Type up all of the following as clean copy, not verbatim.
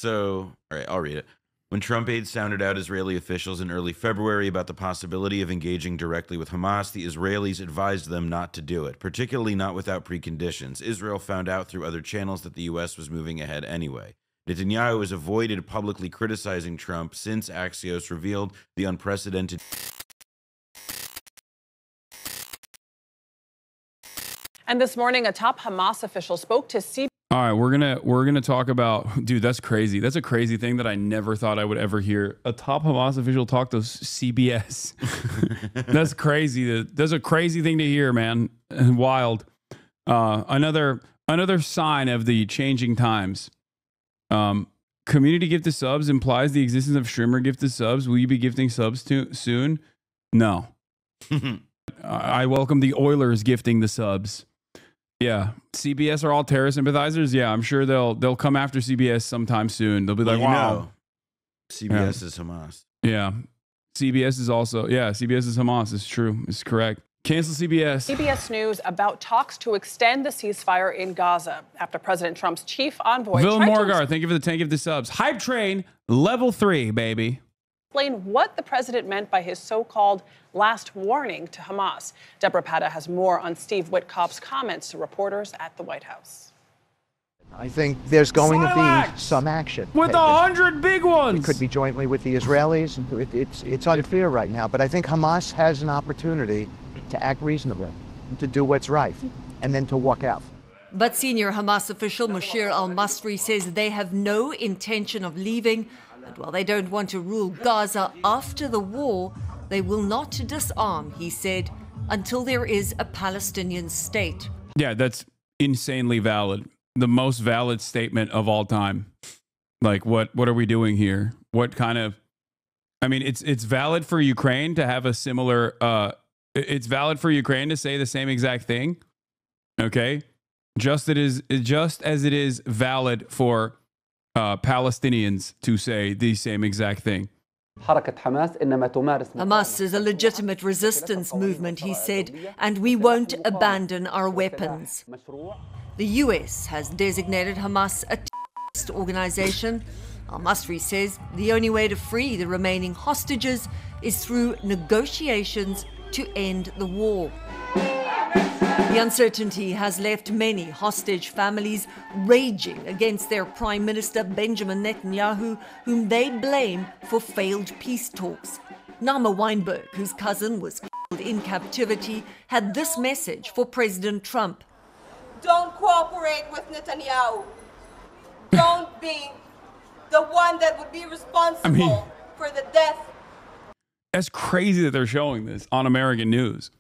So, all right, I'll read it. When Trump aides sounded out Israeli officials in early February about the possibility of engaging directly with Hamas, the Israelis advised them not to do it, particularly not without preconditions. Israel found out through other channels that the U.S. was moving ahead anyway. Netanyahu has avoided publicly criticizing Trump since Axios revealed the unprecedented... And this morning, a top Hamas official spoke to CBS. All right, we're gonna talk about, dude, that's crazy. That's a crazy thing that I never thought I would ever hear. A top Hamas official talk to CBS. That's crazy. That's a crazy thing to hear, man. Wild. Another sign of the changing times. Community gifted subs implies the existence of streamer gifted subs. Will you be gifting subs soon? No. I welcome the Oilers gifting the subs. Yeah, CBS are all terror sympathizers. Yeah, I'm sure they'll come after CBS sometime soon. They'll be like, wow. CBS is Hamas. Yeah, CBS is also, CBS is Hamas. It's true. It's correct. Cancel CBS. CBS News about talks to extend the ceasefire in Gaza after President Trump's chief envoy... Bill Morgar, thank you for the 10 gifted subs. Hype train, level 3, baby. Explain what the president meant by his so-called last warning to Hamas. Deborah Patta has more on Steve Witkoff's comments to reporters at the White House. I think there's going to be some action. With 100 big ones! It could be jointly with the Israelis. It's unclear right now, but I think Hamas has an opportunity to act reasonably, to do what's right, and then to walk out. But senior Hamas official Mushir al-Masri says they have no intention of leaving. And while they don't want to rule Gaza after the war, they will not disarm, he said, until there is a Palestinian state. Yeah, that's insanely valid. The most valid statement of all time. Like, what are we doing here? What kind of... I mean, it's valid for Ukraine to have a similar... it's valid for Ukraine to say the same exact thing. Okay? Just as it is valid for... Palestinians to say the same exact thing. Hamas is a legitimate resistance movement, he said, and we won't abandon our weapons. The US has designated Hamas a terrorist organization. Al-Masri says the only way to free the remaining hostages is through negotiations to end the war. The uncertainty has left many hostage families raging against their Prime Minister Benjamin Netanyahu, whom they blame for failed peace talks. Nama Weinberg, whose cousin was killed in captivity, had this message for President Trump. Don't cooperate with Netanyahu. Don't be the one that would be responsible for the death. That's crazy that they're showing this on American news.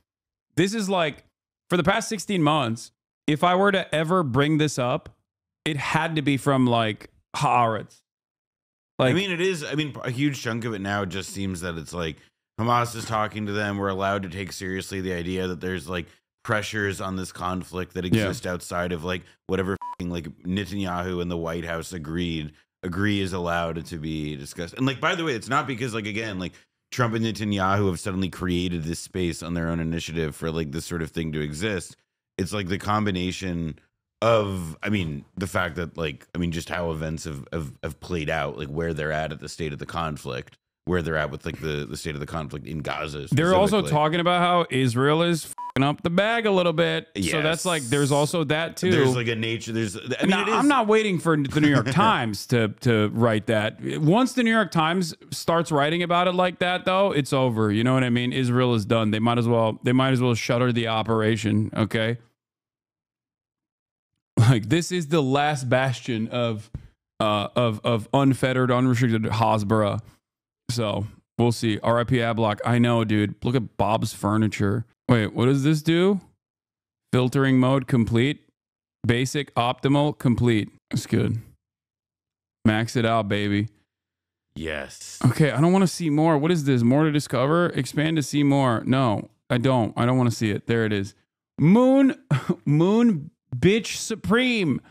This is like... For the past 16 months, if I were to ever bring this up, it had to be from like Haaretz. Like, I mean, it is. I mean, a huge chunk of it now just seems that it's like Hamas is talking to them. We're allowed to take seriously the idea that there's like pressures on this conflict that exist outside of like whatever like Netanyahu and the White House agree is allowed to be discussed. And like, by the way, it's not because like, again, like, Trump and Netanyahu have suddenly created this space on their own initiative for like this sort of thing to exist. It's like the combination of, I mean, the fact that like, I mean, just how events have played out, like where they're at the state of the conflict, where they're at with like the state of the conflict in Gaza. They're also talking about how Israel is fucking up the bag a little bit. Yes. So that's like, there's also that too. There's like a nature, there's, I mean, now, I'm not waiting for the New York Times to write that. Once the New York Times starts writing about it like that though, it's over. You know what I mean? Israel is done. They might as well shutter the operation. Okay. Like this is the last bastion of unfettered, unrestricted Hasbara. So we'll see. RIP Adblock. I know, dude. Look at Bob's Furniture. Wait, what does this do? Filtering mode complete. Basic, optimal, complete. That's good. Max it out, baby. Yes. Okay, I don't want to see more. What is this? More to discover? Expand to see more. No, I don't. I don't want to see it. There it is. Moon Bitch Supreme.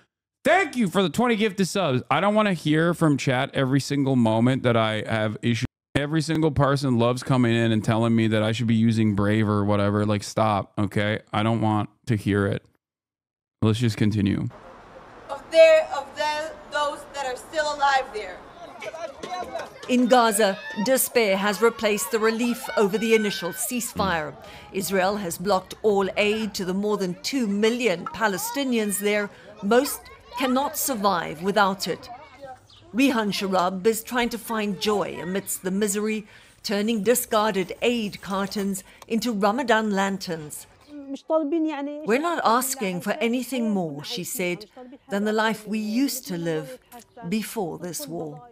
Thank you for the 20 gifted subs. I don't want to hear from chat every single moment that I have issues. Every single person loves coming in and telling me that I should be using Brave or whatever. Like, stop, okay? I don't want to hear it. Let's just continue. Those that are are still alive there. In Gaza, despair has replaced the relief over the initial ceasefire. Israel has blocked all aid to the more than 2 million Palestinians there. Most cannot survive without it. Rihan Sharab is trying to find joy amidst the misery, turning discarded aid cartons into Ramadan lanterns. We're not asking for anything more, she said, than the life we used to live before this war.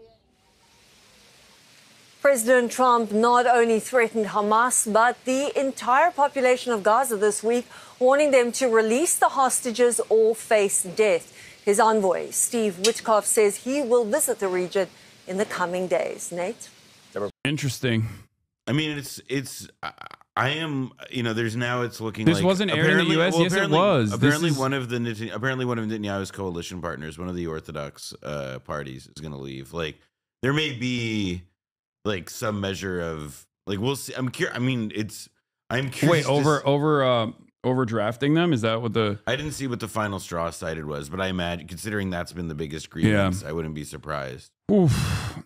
President Trump not only threatened Hamas, but the entire population of Gaza this week, warning them to release the hostages or face death. His envoy, Steve Witkoff, says he will visit the region in the coming days. Nate? Interesting. I mean, I am, you know, there's now it's looking this like wasn't aired in the U.S. Yes, it was. Apparently, one of Netanyahu's coalition partners, one of the Orthodox parties, is going to leave. Like, there may be like some measure of like we'll see. I'm curious. I mean, I'm curious. Wait, overdrafting them? Is that what the? I didn't see what the final straw cited was, but I imagine considering that's been the biggest grievance, I wouldn't be surprised. Oof.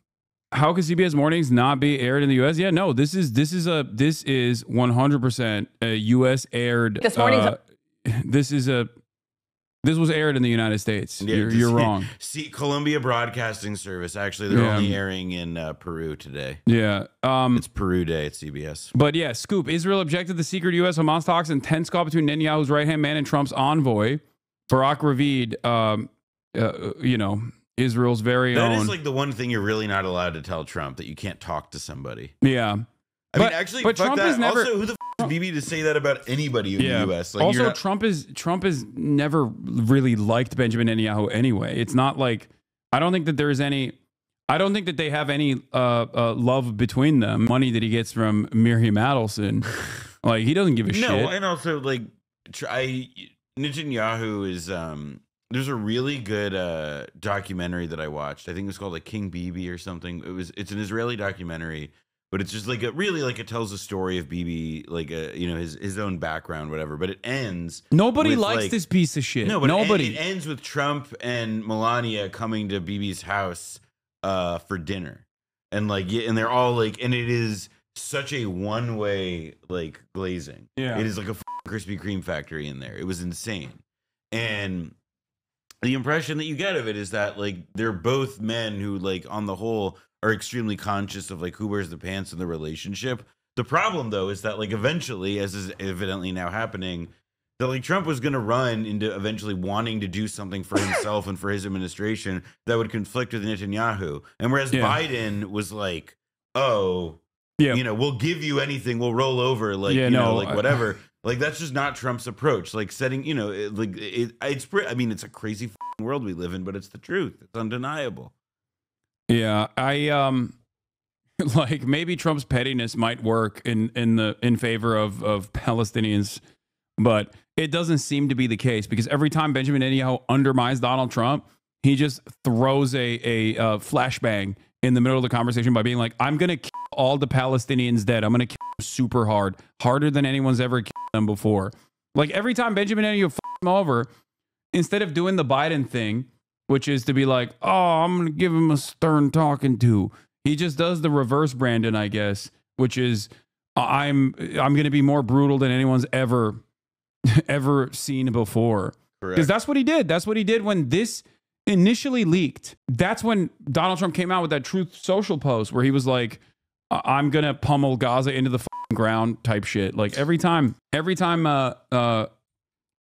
How could CBS Mornings not be aired in the U.S.? Yeah, no. This is 100% a U.S. aired. This was aired in the United States. Yeah, you're wrong. See, Columbia Broadcasting Service. Actually, they're only airing in Peru today. Yeah, it's Peru Day at CBS. But yeah, scoop. Israel objected to secret U.S. Hamas talks and tense call between Netanyahu's right-hand man and Trump's envoy, Barak Ravid. You know, Israel's very own. That is like the one thing you're really not allowed to tell Trump, that you can't talk to somebody. Yeah. I mean, actually, but Trump is never. Also, who the f is BB to say that about anybody in the U.S.? Like, also, Trump is never really liked Benjamin Netanyahu anyway. It's not like I don't think that there's any. I don't think that they have any love between them. Money that he gets from Miriam Adelson, like he doesn't give a shit. No, and also like Netanyahu is. There's a really good documentary that I watched. I think it was called like King Bibi or something. It's an Israeli documentary. But it's just like it tells a story of Bibi, like you know, his own background, whatever. But it ends. Nobody likes this piece of shit. No, but nobody. It ends with Trump and Melania coming to Bibi's house for dinner, and and they're all like, and it is such a one-way like glazing. Yeah, it is like a Krispy Kreme factory in there. It was insane, and the impression that you get of it is that like they're both men who like on the whole are extremely conscious of like who wears the pants in the relationship. The problem though is that like eventually, as is evidently now happening, that like Trump was going to run into eventually wanting to do something for himself and for his administration that would conflict with Netanyahu. And whereas Biden was like, oh, you know, we'll give you anything, we'll roll over, like, you know, like whatever. Like that's just not Trump's approach. Like setting, you know, I mean, it's a crazy world we live in, but it's the truth. It's undeniable. Yeah, I like maybe Trump's pettiness might work in favor of Palestinians, but it doesn't seem to be the case because every time Benjamin Netanyahu undermines Donald Trump, he just throws a flashbang in the middle of the conversation by being like, "I'm gonna kill all the Palestinians dead. I'm gonna kill them super hard, harder than anyone's ever killed them before." Like every time Benjamin Netanyahu f***s him over, instead of doing the Biden thing, which is to be like, oh, I'm going to give him a stern talking to. He just does the reverse Brandon, I guess, which is I'm going to be more brutal than anyone's ever seen before. Because that's what he did. That's what he did when this initially leaked. That's when Donald Trump came out with that Truth Social post where he was like, I'm going to pummel Gaza into the ground type shit. Like every time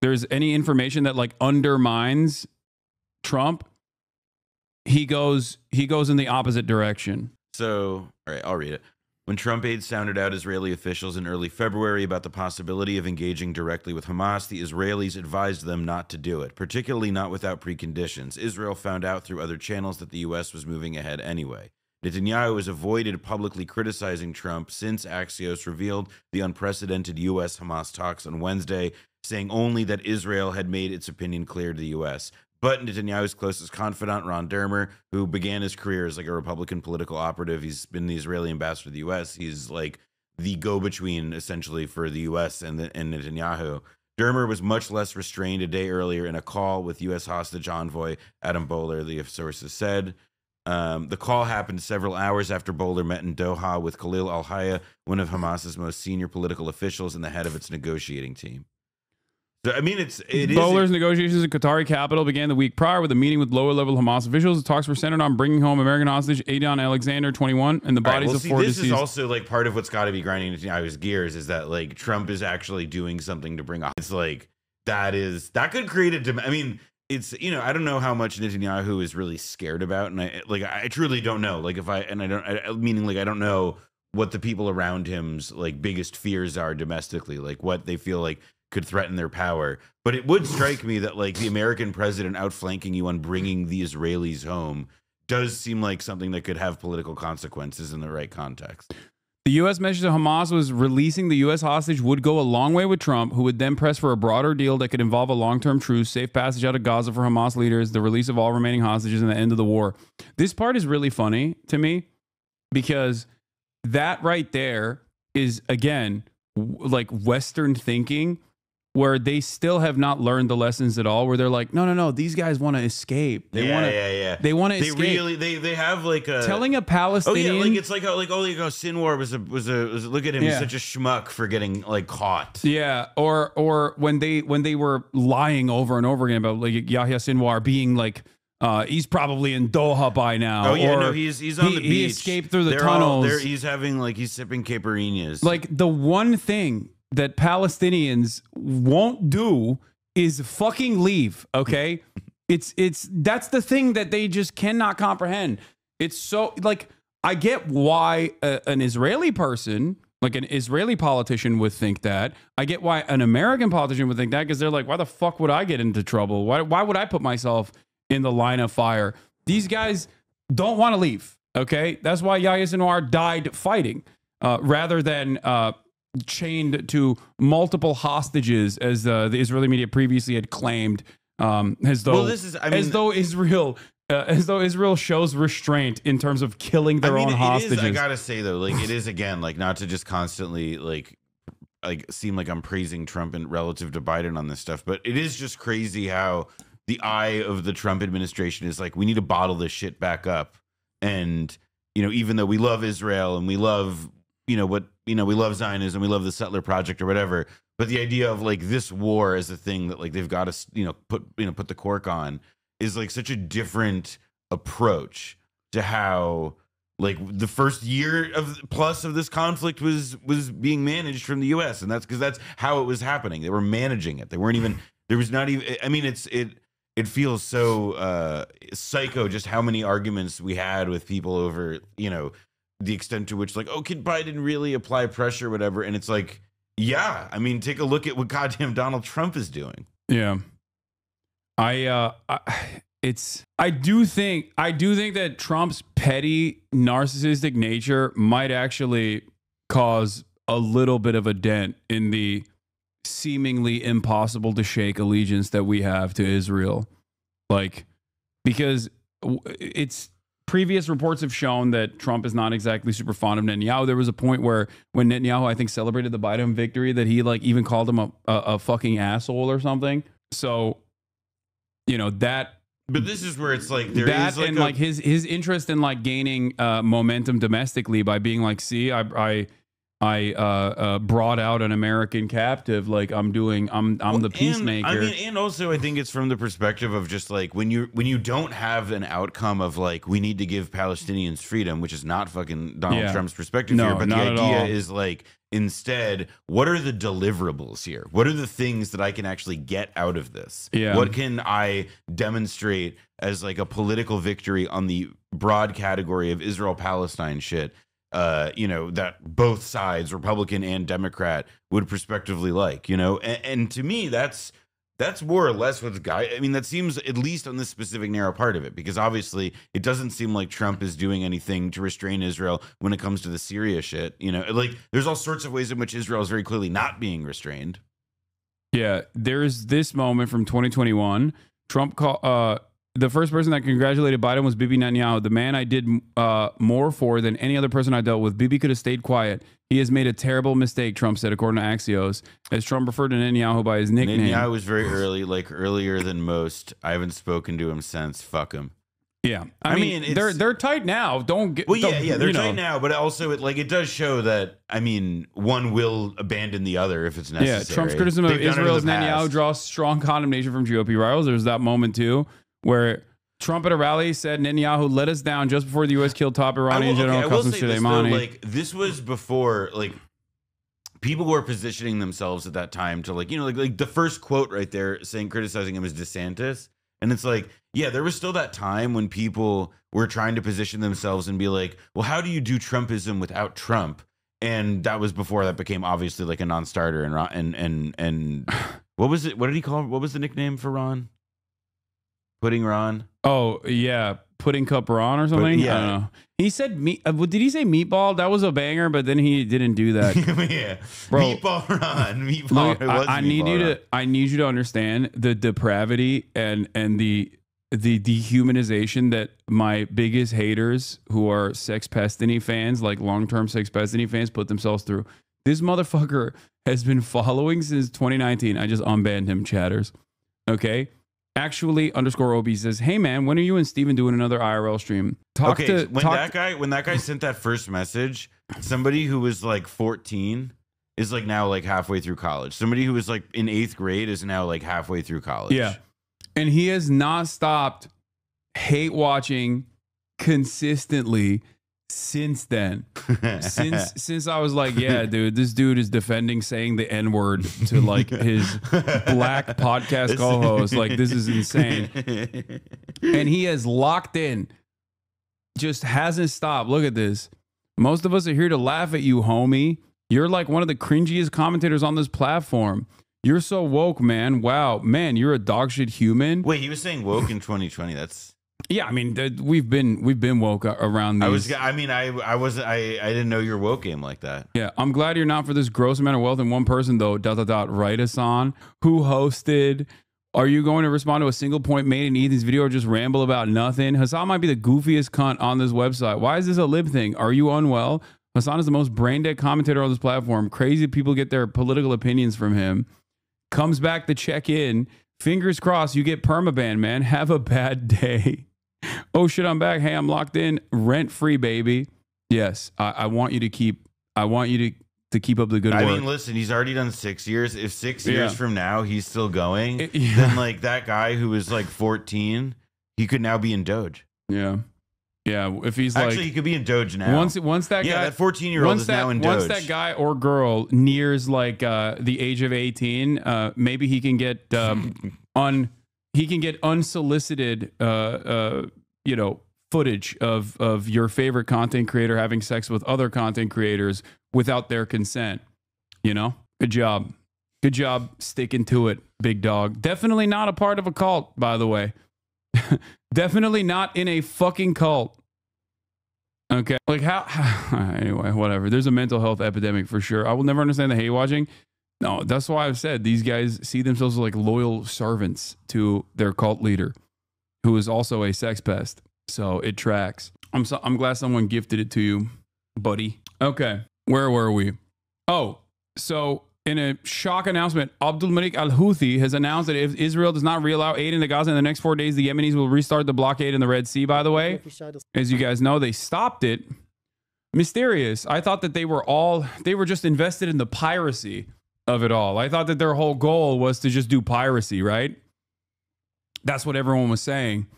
there's any information that like undermines Trump, he goes in the opposite direction. So, all right, I'll read it. When Trump aides sounded out Israeli officials in early February about the possibility of engaging directly with Hamas, the Israelis advised them not to do it, particularly not without preconditions. Israel found out through other channels that the U.S. was moving ahead anyway. Netanyahu has avoided publicly criticizing Trump since Axios revealed the unprecedented U.S.-Hamas talks on Wednesday, saying only that Israel had made its opinion clear to the U.S. But Netanyahu's closest confidant, Ron Dermer, who began his career as like a Republican political operative, he's been the Israeli ambassador to the U.S. He's like the go-between essentially for the U.S. and Netanyahu. Dermer was much less restrained a day earlier in a call with U.S. hostage envoy Adam Boehler, the sources said. The call happened several hours after Bowler met in Doha with Khalil al-Hayya, one of Hamas's most senior political officials and the head of its negotiating team. So, I mean, Bowler's negotiations in Qatari capital began the week prior with a meeting with lower-level Hamas officials. The talks were centered on bringing home American hostage Adon Alexander, 21, and the bodies of four deceased. This is also like part of what's got to be grinding Netanyahu's gears is that like Trump is actually doing something to bring up. It's like that could create I mean, it's, you know, I don't know how much Netanyahu is really scared about, and I truly don't know. Like meaning I don't know what the people around him's like biggest fears are domestically, like what they feel like could threaten their power. But it would strike me that like the American president outflanking you on bringing the Israelis home does seem like something that could have political consequences in the right context. The U.S. message to Hamas was releasing the U.S. hostage would go a long way with Trump, who would then press for a broader deal that could involve a long-term truce, safe passage out of Gaza for Hamas leaders, the release of all remaining hostages, and the end of the war. This part is really funny to me because that right there is, again, like Western thinking, where they still have not learned the lessons at all, where they're like, no, these guys want to escape. They want to They want to escape. Really, they have like a telling a Palestinian. Oh yeah, like it's like Sinwar was look at him, he's such a schmuck for getting like caught. Yeah, or when they were lying over and over again about like Yahya Sinwar being like he's probably in Doha by now. Oh yeah, or no, he's on the beach. He escaped through the tunnels. He's sipping caipirinhas. Like the one thing that Palestinians won't do is fucking leave, okay? That's the thing that they just cannot comprehend. It's so, like, I get why an Israeli person, like an Israeli politician would think that. I get why an American politician would think that, because they're like, why the fuck would I get into trouble? Why would I put myself in the line of fire? These guys don't want to leave, okay? That's why Yahya Sinwar died fighting, rather than chained to multiple hostages, as the Israeli media previously had claimed, as though Israel shows restraint in terms of killing their own hostages. I gotta say though, like it is again, like not to just constantly like seem like I'm praising Trump and relative to Biden on this stuff, but it is just crazy how the eye of the Trump administration is like, we need to bottle this shit back up. And, you know, even though we love Israel and we love, we love Zionism, we love the settler project or whatever, but the idea of like this war as a thing that like they've got to, put the cork on is like such a different approach to how like the first year plus of this conflict was being managed from the US. And that's because that's how it was happening. They were managing it. They weren't even, there was not even, I mean, it feels so psycho just how many arguments we had with people over, the extent to which like, oh, can Biden really apply pressure or whatever? And it's like, yeah, I mean, take a look at what goddamn Donald Trump is doing. Yeah. I do think that Trump's petty narcissistic nature might actually cause a little bit of a dent in the seemingly impossible to shake allegiance that we have to Israel. Like, because it's previous reports have shown that Trump is not exactly super fond of Netanyahu. There was a point where when Netanyahu, I think, celebrated the Biden victory, that he like even called him a fucking asshole or something. So, that. But this is where it's like his interest in like gaining momentum domestically by being like, see, I brought out an American captive, like I'm the peacemaker. I mean, and also I think it's from the perspective of just like when you don't have an outcome of like we need to give Palestinians freedom, which is not fucking Donald Trump's perspective here, but the idea is like instead, what are the deliverables here? What are the things that I can actually get out of this? Yeah. What can I demonstrate as like a political victory on the broad category of Israel-Palestine shit? That both sides, Republican and Democrat, would prospectively like, and to me, that's more or less what's that seems, at least on this specific narrow part of it, because obviously it doesn't seem like Trump is doing anything to restrain Israel when it comes to the Syria shit. Like there's all sorts of ways in which Israel is very clearly not being restrained. Yeah, there's this moment from 2021. Trump the first person that congratulated Biden was Bibi Netanyahu, the man I did more for than any other person I dealt with. Bibi could have stayed quiet. He has made a terrible mistake, Trump said, according to Axios, as Trump referred to Netanyahu by his nickname. Netanyahu was very early, like earlier than most. I haven't spoken to him since. Fuck him. Yeah, I mean they're tight now. Don't get they're tight now, but also it does show that one will abandon the other if it's necessary. Yeah, Trump's criticism of Israel's Netanyahu draws strong condemnation from GOP rivals. There's that moment too where Trump at a rally said Netanyahu let us down just before the U.S. killed top Iranian General Qasem Soleimani. This was before people were positioning themselves at that time to like the first quote right there criticizing him as DeSantis. And it's there was still that time when people were trying to position themselves and be like, well, how do you do Trumpism without Trump? And that was before that became obviously like a non-starter. And what was it? What did he call? What was the nickname for Ron? Pudding Ron? Oh, yeah. Pudding Cup Ron or something? Yeah. I don't know. He said, did he say meatball? That was a banger, but then he didn't do that. Yeah. Bro, Meatball Ron. Look, I need you to understand the depravity and the dehumanization that my biggest haters who are Sex Pestiny fans, like long-term Sex Pestiny fans, put themselves through. This motherfucker has been following since 2019. I just unbanned him, chatters. Okay? Actually, _OB says, hey man, when are you and Steven doing another IRL stream? When that guy sent that first message, somebody who was like 14 is like now like halfway through college. Somebody who was like in 8th grade is now like halfway through college. Yeah. And he has not stopped hate watching consistently since then. since I was like, yeah, dude, this dude is defending saying the N-word to like his black podcast co-host. Like, this is insane. And he has locked in, just hasn't stopped. Look at this. Most of us are here to laugh at you, homie. You're like one of the cringiest commentators on this platform. You're so woke, man. Wow, man, you're a dog shit human. Wait, he was saying woke in 2020. That's yeah. I mean, we've been woke around these. I didn't know your woke game like that. Yeah, I'm glad you're not for this gross amount of wealth in one person though. ... Right, Hasan, who hosted. Are you going to respond to a single point made in Ethan's video or just ramble about nothing? Hasan might be the goofiest cunt on this website. Why is this a lib thing? Are you unwell? Hasan is the most brain dead commentator on this platform. Crazy people get their political opinions from him. Comes back to check in. Fingers crossed you get permaban, man. Have a bad day. Oh shit, I'm back. Hey, I'm locked in. Rent free, baby. Yes, I want you to keep. I want you to keep up the good work. I mean, listen, he's already done 6 years. If 6 years from now he's still going, then like that guy who was like 14, he could now be in Doge. Yeah. Yeah, if he's actually, he could be in Doge now. Once that guy, that 14-year-old is now in Doge. Once that guy or girl nears like the age of 18, maybe he can get unsolicited, footage of your favorite content creator having sex with other content creators without their consent. You know, good job sticking to it, big dog. Definitely not a part of a cult, by the way. Definitely not in a fucking cult. Okay, like how anyway, whatever. There's a mental health epidemic for sure. I will never understand the hate watching. No, that's why I've said these guys see themselves as like loyal servants to their cult leader, who is also a sex pest. So it tracks. I'm glad someone gifted it to you, buddy. Okay, where were we? Oh, so in a shock announcement, Abdul Malik al-Houthi has announced that if Israel does not reallow aid into Gaza in the next 4 days, the Yemenis will restart the blockade in the Red Sea, by the way. As you guys know, they stopped it. Mysterious. I thought that they were just invested in the piracy of it all. I thought that their whole goal was to just do piracy, right? That's what everyone was saying.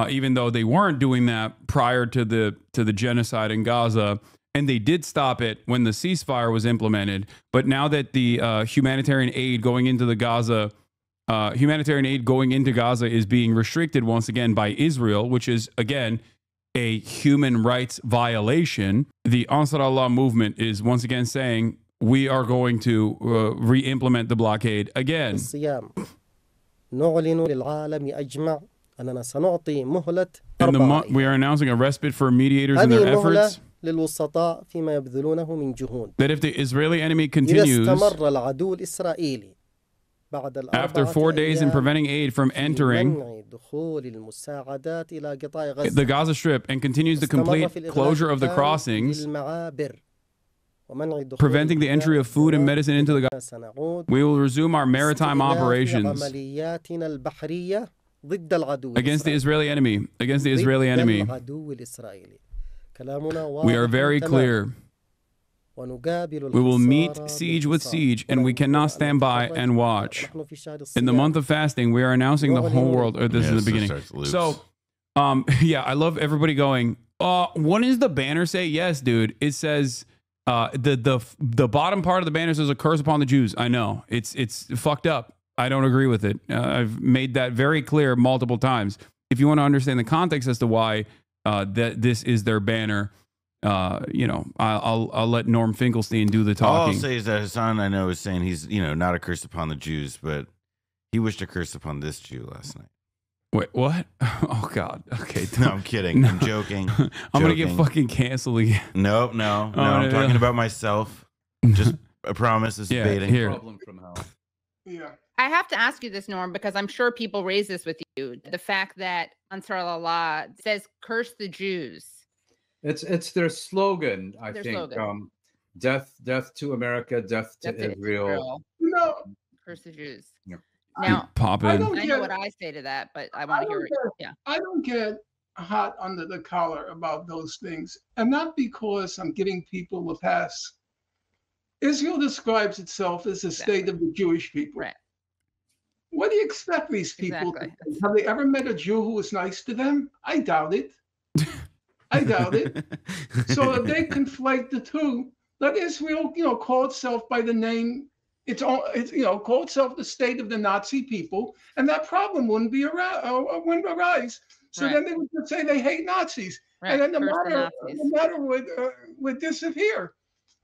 Even though they weren't doing that prior to the genocide in Gaza. And they did stop it when the ceasefire was implemented. But now that the humanitarian aid going into Gaza is being restricted once again by Israel, which is, again, a human rights violation, the Ansar Allah movement is once again saying, we are going to re-implement the blockade again. We are announcing a respite for mediators in their efforts. That if the Israeli enemy continues after 4 days in preventing aid from entering the Gaza Strip and continues the complete closure of the crossings, preventing the entry of food and medicine into the Gaza, we will resume our maritime operations. against the Israeli enemy. Against the Israeli enemy. We are very clear. We will meet siege with siege, and we cannot stand by and watch. In the month of fasting, we are announcing the whole world, or this is the beginning. So, yeah, I love everybody going, what does the banner say? Yes, dude. It says, the bottom part of the banner says a curse upon the Jews. I know. It's fucked up. I don't agree with it. I've made that very clear multiple times. If you want to understand the context as to why that this is their banner, you know, I'll let Norm Finkelstein do the talking. All I'll say is that Hasan, I know, is saying he's, you know, not a curse upon the Jews, but he wished a curse upon this Jew last night. Wait, what? Oh, God. Okay. No, I'm kidding. No. I'm joking. I'm going to get fucking canceled again. No. I'm talking about myself. Just a promise is baiting. Here. Problem from hell. Yeah. I have to ask you this, Norm, because I'm sure people raise this with you. The fact that Ansar Allah says, curse the Jews. It's their slogan, I Their think. slogan. Death to America, death to Israel. No. Curse the Jews. Yeah. Now, Pop I in. don't I know what I say to that, but I want to hear it. Yeah. I don't get hot under the collar about those things. And not because I'm giving people a pass. Israel describes itself as the state of the Jewish people. Right. What do you expect these people Exactly. to do? Have they ever met a Jew who was nice to them? I doubt it. I doubt it. So if they conflate the two, let Israel, you know, call itself by the name. It's you know, call itself the state of the Nazi people, and that problem wouldn't arise. So Right. then they would just say they hate Nazis, Right. and then Curse the Nazis. the matter would disappear.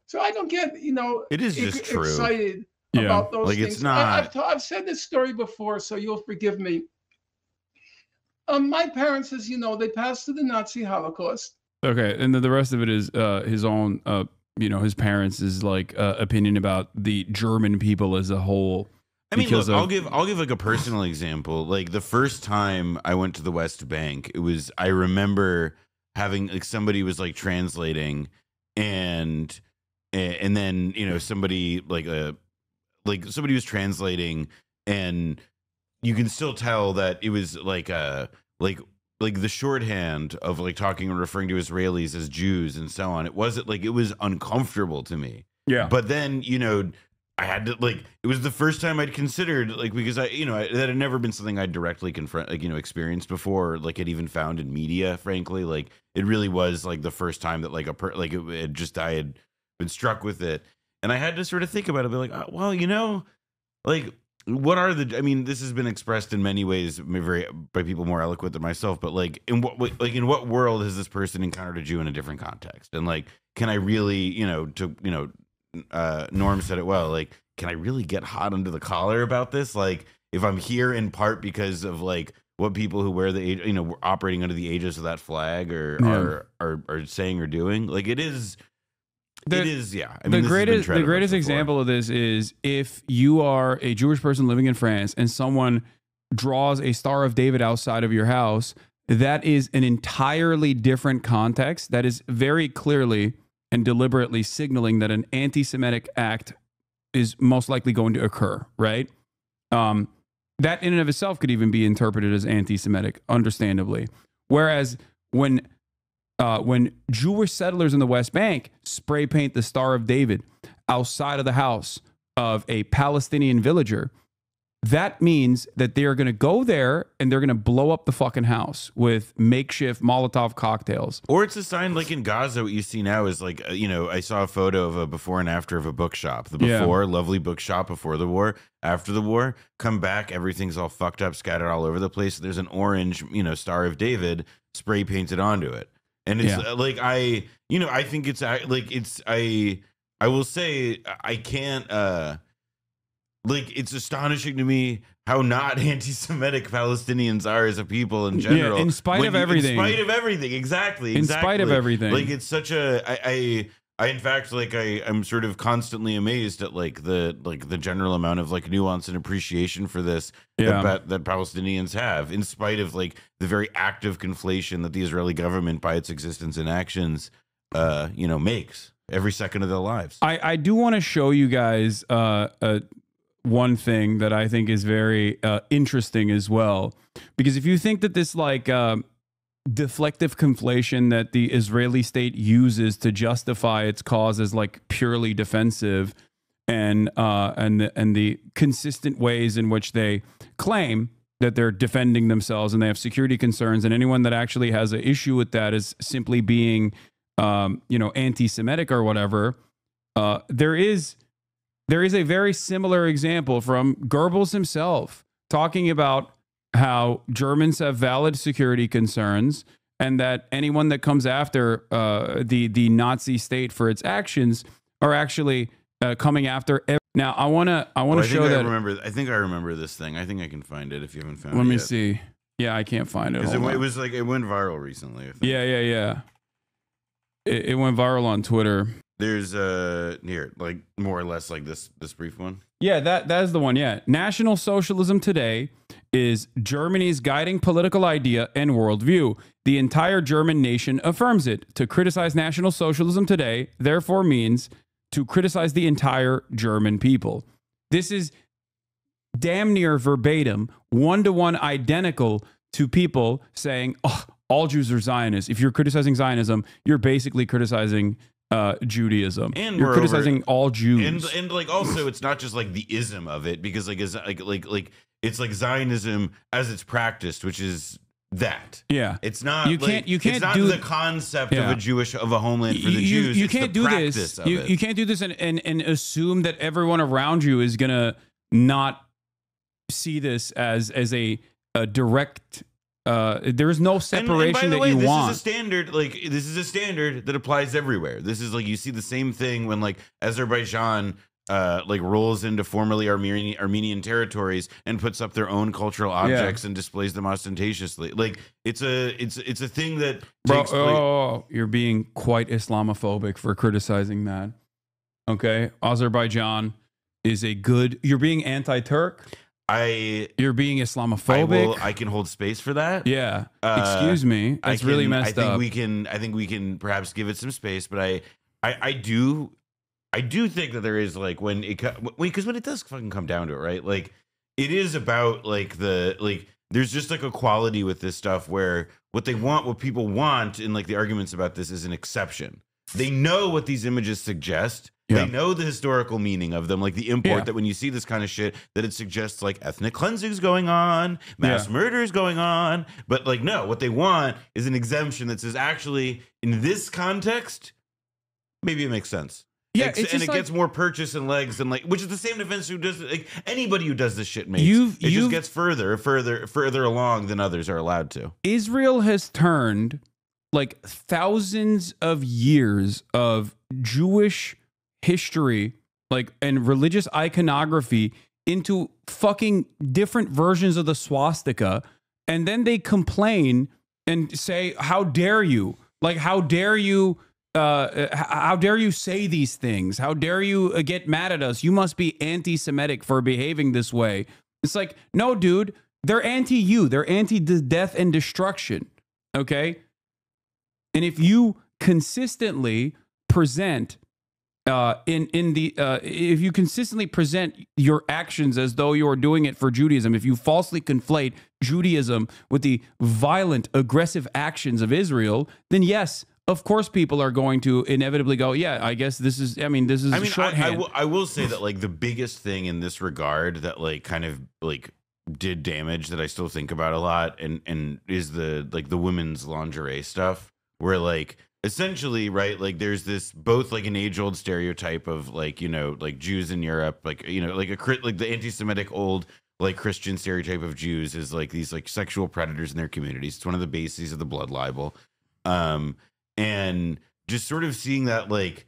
So I don't get, you know, It is just true. excited Yeah. about those Like, things. it's not- I've said this story before, so you'll forgive me. My parents, as you know, they passed through the Nazi Holocaust. Okay, and then the rest of it is his own, you know, his parents' like opinion about the German people as a whole. I mean, because look, I'll give like a personal example. Like the first time I went to the West Bank, I remember having like somebody was like translating, and then, you know, somebody like somebody was translating, and you can still tell that it was like the shorthand of like talking and referring to Israelis as Jews and so on. It wasn't like, it was uncomfortable to me. Yeah. But then, you know, I had to like, it was the first time I'd considered, like, because that had never been something I'd directly experienced before, or like had even found in media, frankly. Like it really was like the first time that like I had been struck with it. And I had to sort of think about it, be like, oh, well, you know, like, what are I mean, this has been expressed in many ways by people more eloquent than myself, but like in what world has this person encountered a Jew in a different context? And like, can I really, Norm said it well, like, can I really get hot under the collar about this? Like, if I'm here in part because of like what people who wear operating under the aegis of that flag are saying or doing, like it is. Yeah. I mean, the greatest example of this is if you are a Jewish person living in France and someone draws a Star of David outside of your house, that is an entirely different context. That is very clearly and deliberately signaling that an anti-Semitic act is most likely going to occur, right? That in and of itself could even be interpreted as anti-Semitic, understandably. Whereas when Jewish settlers in the West Bank spray paint the Star of David outside of the house of a Palestinian villager, that means that they are going to go there and they're going to blow up the fucking house with makeshift Molotov cocktails. Or it's a sign, like in Gaza, what you see now is like, I saw a photo of a before and after of a bookshop. The before, lovely bookshop before the war. After the war, come back, everything's all fucked up, scattered all over the place. There's an orange, Star of David spray painted onto it. And it's like, I think it's like, I will say, I can't, like, it's astonishing to me how not anti-Semitic Palestinians are as a people in general. Yeah, in spite of everything. In spite of everything, exactly. In spite of everything. Like, it's such a, in fact, like, I'm sort of constantly amazed at, like, the general amount of, like, nuance and appreciation for this that Palestinians have, in spite of, like, the very active conflation that the Israeli government, by its existence and actions, makes every second of their lives. I do want to show you guys one thing that I think is very interesting as well, because if you think that this like deflective conflation that the Israeli state uses to justify its cause as like purely defensive, and the consistent ways in which they claim that they're defending themselves and they have security concerns, and anyone that actually has an issue with that is simply being anti-Semitic or whatever. There is a very similar example from Goebbels himself talking about how Germans have valid security concerns, and that anyone that comes after the Nazi state for its actions are actually coming after. Now I want to show that. I think I remember this thing. I think I can find it if you haven't found it. Let me yet. see. Yeah, I can't find it. It was like it went viral recently. I think. Yeah. It went viral on Twitter. There's here, like more or less like this brief one. Yeah, that is the one. Yeah. National Socialism today is Germany's guiding political idea and worldview. The entire German nation affirms it. To criticize National Socialism today, therefore, means to criticize the entire German people. This is damn near verbatim, one-to-one identical to people saying, oh, all Jews are Zionists. If you're criticizing Zionism, you're basically criticizing Judaism. And you're criticizing all Jews. And like also, it's not just like the ism of it, because like it's like Zionism as it's practiced, which is that. Yeah, it's not. You can't it's not do the concept of a homeland for the Jews. You can't do this. You can't do this and assume that everyone around you is gonna not see this as a direct. There is no separation that you want. This is a standard. Like this is a standard that applies everywhere. This is like you see the same thing when like Azerbaijan like rolls into formerly Armenian territories and puts up their own cultural objects and displays them ostentatiously. Like it's a thing that takes place. Oh, you're being quite Islamophobic for criticizing that. Okay, Azerbaijan is a good. You're being anti-Turk. You're being Islamophobic. I can hold space for that. Yeah. Excuse me. It's really messed up. I think we can perhaps give it some space, but I do think that there is like because when it does fucking come down to it, right? Like it is about like there's just like a quality with this stuff where what people want in like the arguments about this is an exception. They know what these images suggest. Yeah. They know the historical meaning of them, like the import that when you see this kind of shit, that it suggests like ethnic cleansing is going on, mass murder is going on. But like, no, what they want is an exemption that says actually in this context, maybe it makes sense. Yeah, and it gets more purchase and legs than like, which is the same defense who does like anybody who does this shit makes. It just gets further along than others are allowed to. Israel has turned like thousands of years of Jewish history, like, and religious iconography into fucking different versions of the swastika, and then they complain and say, "How dare you? Like, how dare you? How dare you say these things? How dare you get mad at us? You must be anti-Semitic for behaving this way." It's like, no, dude, they're anti-you. They're anti-death and destruction. Okay, and if you consistently present if you consistently present your actions as though you're doing it for Judaism, if you falsely conflate Judaism with the violent, aggressive actions of Israel, then yes, of course, people are going to inevitably go, yeah, I guess this is. I mean, shorthand. I will say that like the biggest thing in this regard that like kind of like did damage that I still think about a lot and is the like the women's lingerie stuff, where like. Essentially, right, like there's this both like an age-old stereotype of like, you know, like Jews in Europe, like, you know, like the anti-Semitic old like Christian stereotype of Jews is like these like sexual predators in their communities. It's one of the bases of the blood libel. And just sort of seeing that like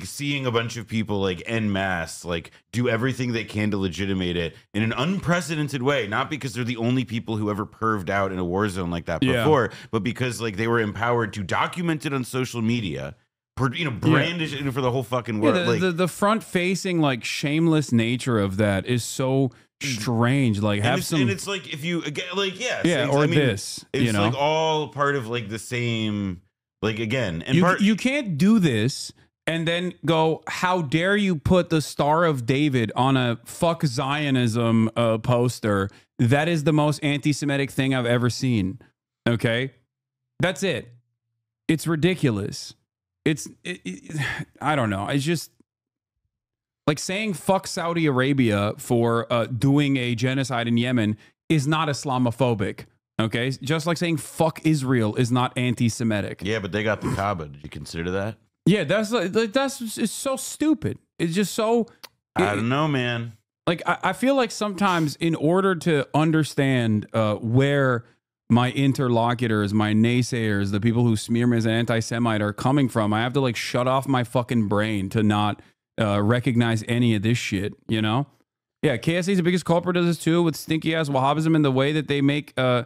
seeing a bunch of people like en masse like do everything they can to legitimate it in an unprecedented way, not because they're the only people who ever perved out in a war zone like that before, but because like they were empowered to document it on social media, you know, brandish it for the whole fucking world. The front facing like shameless nature of that is so strange. Like and it's like if you again like it's you know, like all part of like the same. Like again, and you can't do this and then go, how dare you put the Star of David on a fuck Zionism poster? That is the most anti-Semitic thing I've ever seen. Okay? That's it. It's ridiculous. I don't know. It's just like saying fuck Saudi Arabia for doing a genocide in Yemen is not Islamophobic. Okay? Just like saying fuck Israel is not anti-Semitic. Yeah, but they got the Kaaba. Did you consider that? Yeah, that's it's so stupid. It's just so. I don't know, man. Like I feel like sometimes in order to understand where my interlocutors, my naysayers, the people who smear me as an anti-Semite are coming from, I have to like shut off my fucking brain to not recognize any of this shit, you know? Yeah, KSA is the biggest culprit of this too, with stinky ass Wahhabism and the way that they make, the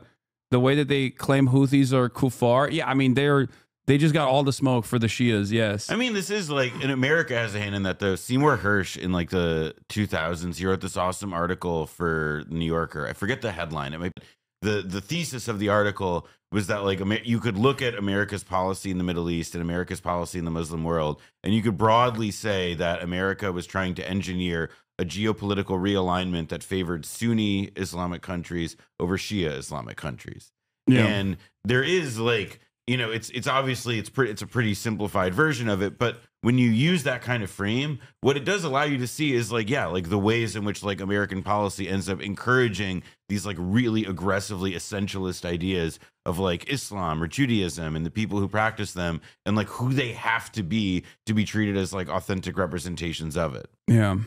way that they claim Houthis are kuffar. Yeah, I mean, they just got all the smoke for the Shias, yes. I mean, this is like, and America has a hand in that though. Seymour Hersh in like the 2000s, he wrote this awesome article for New Yorker. I forget the headline. It might be, the thesis of the article was that like you could look at America's policy in the Middle East and America's policy in the Muslim world, and you could broadly say that America was trying to engineer a geopolitical realignment that favored Sunni Islamic countries over Shia Islamic countries. Yeah. And there is like, you know, it's obviously it's a pretty simplified version of it, but when you use that kind of frame, what it does allow you to see is like, yeah, like the ways in which like American policy ends up encouraging these like really aggressively essentialist ideas of like Islam or Judaism and the people who practice them and like who they have to be treated as like authentic representations of it. Yeah.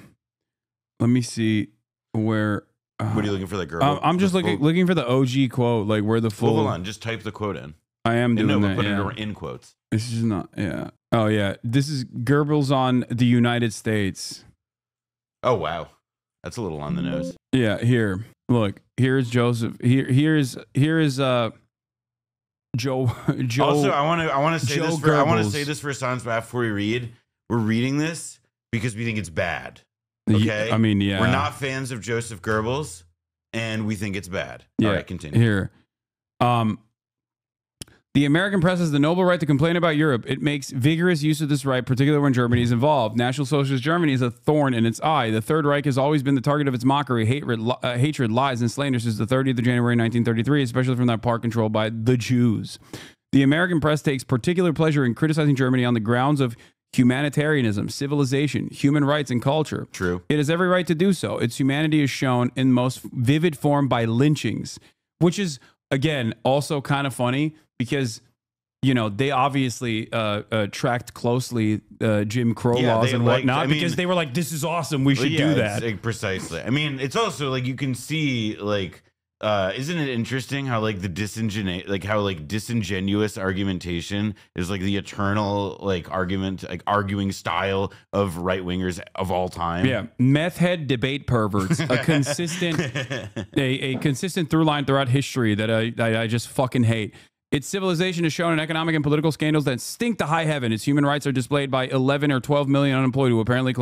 Let me see where. What are you looking for, that girl? I'm just looking for the OG quote, like where the full. Hold on, just type the quote in. I am doing that. Put it in quotes. This is not. Yeah. Oh yeah. This is Goebbels on the United States. Oh wow, that's a little on the nose. Yeah. Here, look. Here's Joseph. Here's Joe. Also, I want to say Joe this. I want to say this for Hassan's behalf before we read. We're reading this because we think it's bad. Okay. I mean, yeah. We're not fans of Joseph Goebbels, and we think it's bad. Yeah. All right, continue. Here. The American press has the noble right to complain about Europe. It makes vigorous use of this right, particularly when Germany is involved. National Socialist Germany is a thorn in its eye. The Third Reich has always been the target of its mockery, hatred, lies, and slander since the 30th of January 1933, especially from that part controlled by the Jews. The American press takes particular pleasure in criticizing Germany on the grounds of humanitarianism, civilization, human rights, and culture. True. It has every right to do so. Its humanity is shown in most vivid form by lynchings, which is, again, also kind of funny because, you know, they obviously tracked closely Jim Crow laws and whatnot because they were like, this is awesome. We should do that. Precisely. I mean, it's also like you can see like, isn't it interesting how like disingenuous argumentation is like the eternal like arguing style of right wingers of all time. Yeah, meth head debate perverts, a consistent through line throughout history that I just fucking hate. Its civilization is shown in economic and political scandals that stink to high heaven. Its human rights are displayed by 11 or 12 million unemployed who apparently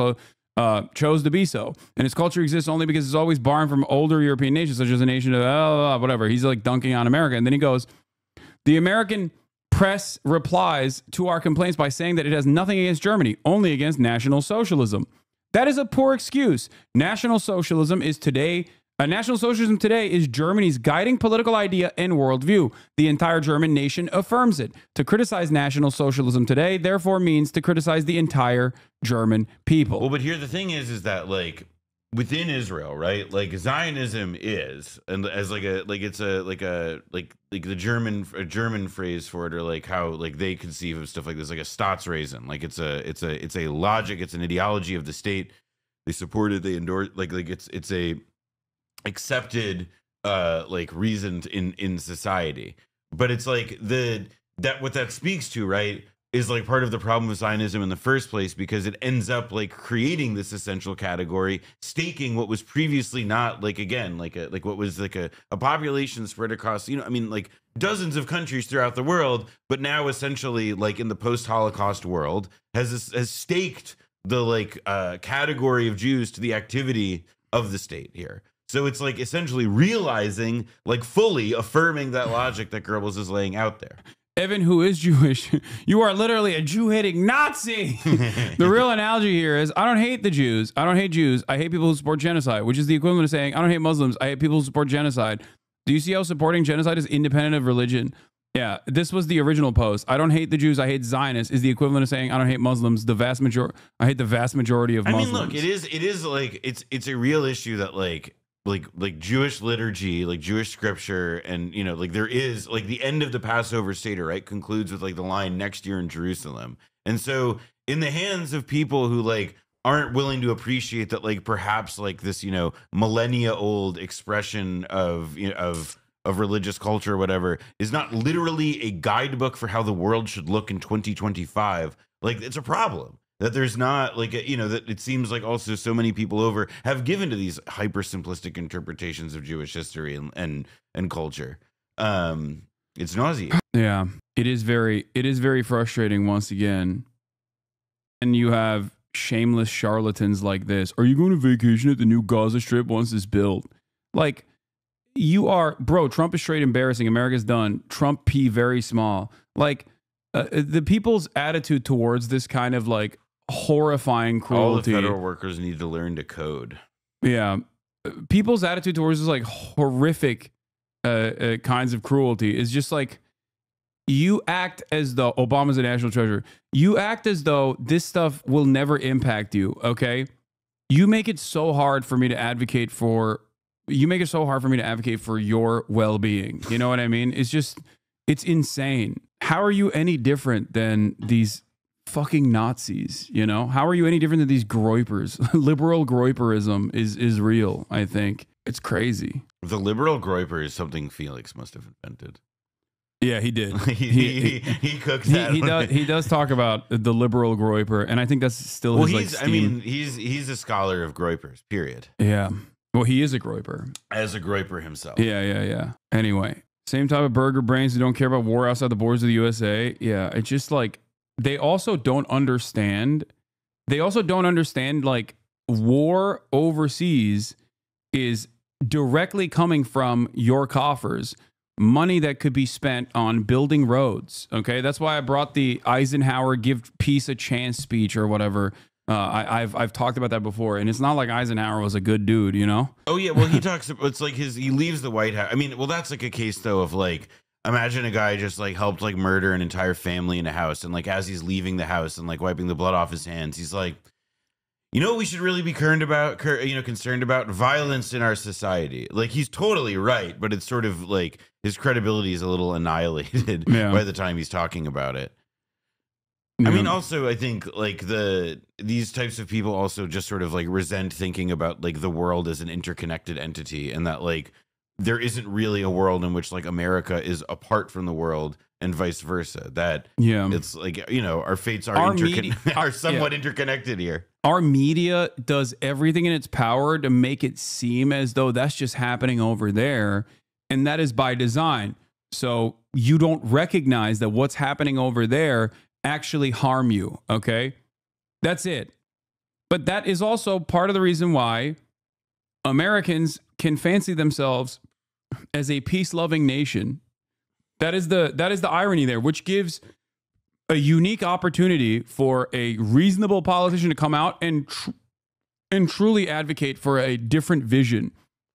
chose to be so. And its culture exists only because it's always borrowing from older European nations, such as a nation of whatever. He's like dunking on America. And then he goes, the American press replies to our complaints by saying that it has nothing against Germany, only against National Socialism. That is a poor excuse. National Socialism today is Germany's guiding political idea and worldview. The entire German nation affirms it. To criticize National Socialism today, therefore, means to criticize the entire German people. Well, but here the thing is that like within Israel, right? Like Zionism is, and as it's a German phrase for it, or like how like they conceive of stuff like this, like a Staatsräson. Like it's a logic, it's an ideology of the state. They support it, they endorse, like it's a accepted like reasoned in society. But it's like what that speaks to, right, is like part of the problem with Zionism in the first place, because it ends up like creating this essential category, staking what was previously not like, again, like what was like a population spread across, you know, I mean, like dozens of countries throughout the world, but now essentially like in the post-Holocaust world has staked the like category of Jews to the activity of the state here. So it's like essentially realizing, like fully affirming that logic that Goebbels is laying out there. Evan, who is Jewish, you are literally a Jew-hating Nazi. The real analogy here is, I don't hate the Jews. I don't hate Jews. I hate people who support genocide, which is the equivalent of saying, I don't hate Muslims. I hate people who support genocide. Do you see how supporting genocide is independent of religion? Yeah, this was the original post. I don't hate the Jews. I hate Zionists is the equivalent of saying, I don't hate Muslims. I hate the vast majority of Muslims. I mean, look, it is like, it's a real issue that like Jewish liturgy, like Jewish scripture, and you know, like there is like the end of the Passover Seder, right, concludes with like the line next year in Jerusalem. And so in the hands of people who like aren't willing to appreciate that, like perhaps like this, you know, millennia old expression of, you know, of religious culture or whatever is not literally a guidebook for how the world should look in 2025, like it's a problem. That there's not like, you know, that it seems like also so many people over have given to these hyper simplistic interpretations of Jewish history and culture. It's nauseating. Yeah, it is very frustrating once again. And you have shameless charlatans like this. Are you going to vacation at the new Gaza Strip once it's built? Like, you are, bro, Trump is straight embarrassing. America's done. Trump P very small. Like, the people's attitude towards this kind of like horrifying cruelty. All the federal workers need to learn to code. Yeah. People's attitude towards this like horrific kinds of cruelty is just like, you act as though Obama's a national treasure. You act as though this stuff will never impact you, okay? You make it so hard for me to advocate for your well-being. You know what I mean? It's just, it's insane. How are you any different than these fucking Nazis, you know? How are you any different than these groypers? Liberal groyperism is real, I think. It's crazy. The liberal groyper is something Felix must have invented. Yeah, he did. he cooked that. He does talk about the liberal groyper, and I think that's still his like steam. I mean, he's a scholar of groypers, period. Yeah. Well, he is a groyper. As a groyper himself. Yeah. Anyway, same type of burger brains who don't care about war outside the borders of the USA. Yeah, it's just like, they also don't understand like war overseas is directly coming from your coffers. Money that could be spent on building roads. Okay, that's why I brought the Eisenhower "Give Peace a Chance" speech or whatever. I've talked about that before, and it's not like Eisenhower was a good dude, you know. Oh yeah, well he talks. It's like he leaves the White House. I mean, well that's like a case though of like, imagine a guy just like helped like murder an entire family in a house, and like as he's leaving the house and like wiping the blood off his hands, he's like, you know what we should really be concerned about? Violence in our society. Like, he's totally right, but it's sort of like his credibility is a little annihilated by the time he's talking about it. Yeah. I mean, also, I think like these types of people also just sort of like resent thinking about like the world as an interconnected entity, and that like there isn't really a world in which like America is apart from the world and vice versa. That it's like, you know, our fates are somewhat interconnected here. Our media does everything in its power to make it seem as though that's just happening over there, and that is by design. So you don't recognize that what's happening over there actually harm you, okay? That's it. But that is also part of the reason why Americans can fancy themselves as a peace-loving nation. That is the irony there, which gives a unique opportunity for a reasonable politician to come out and truly advocate for a different vision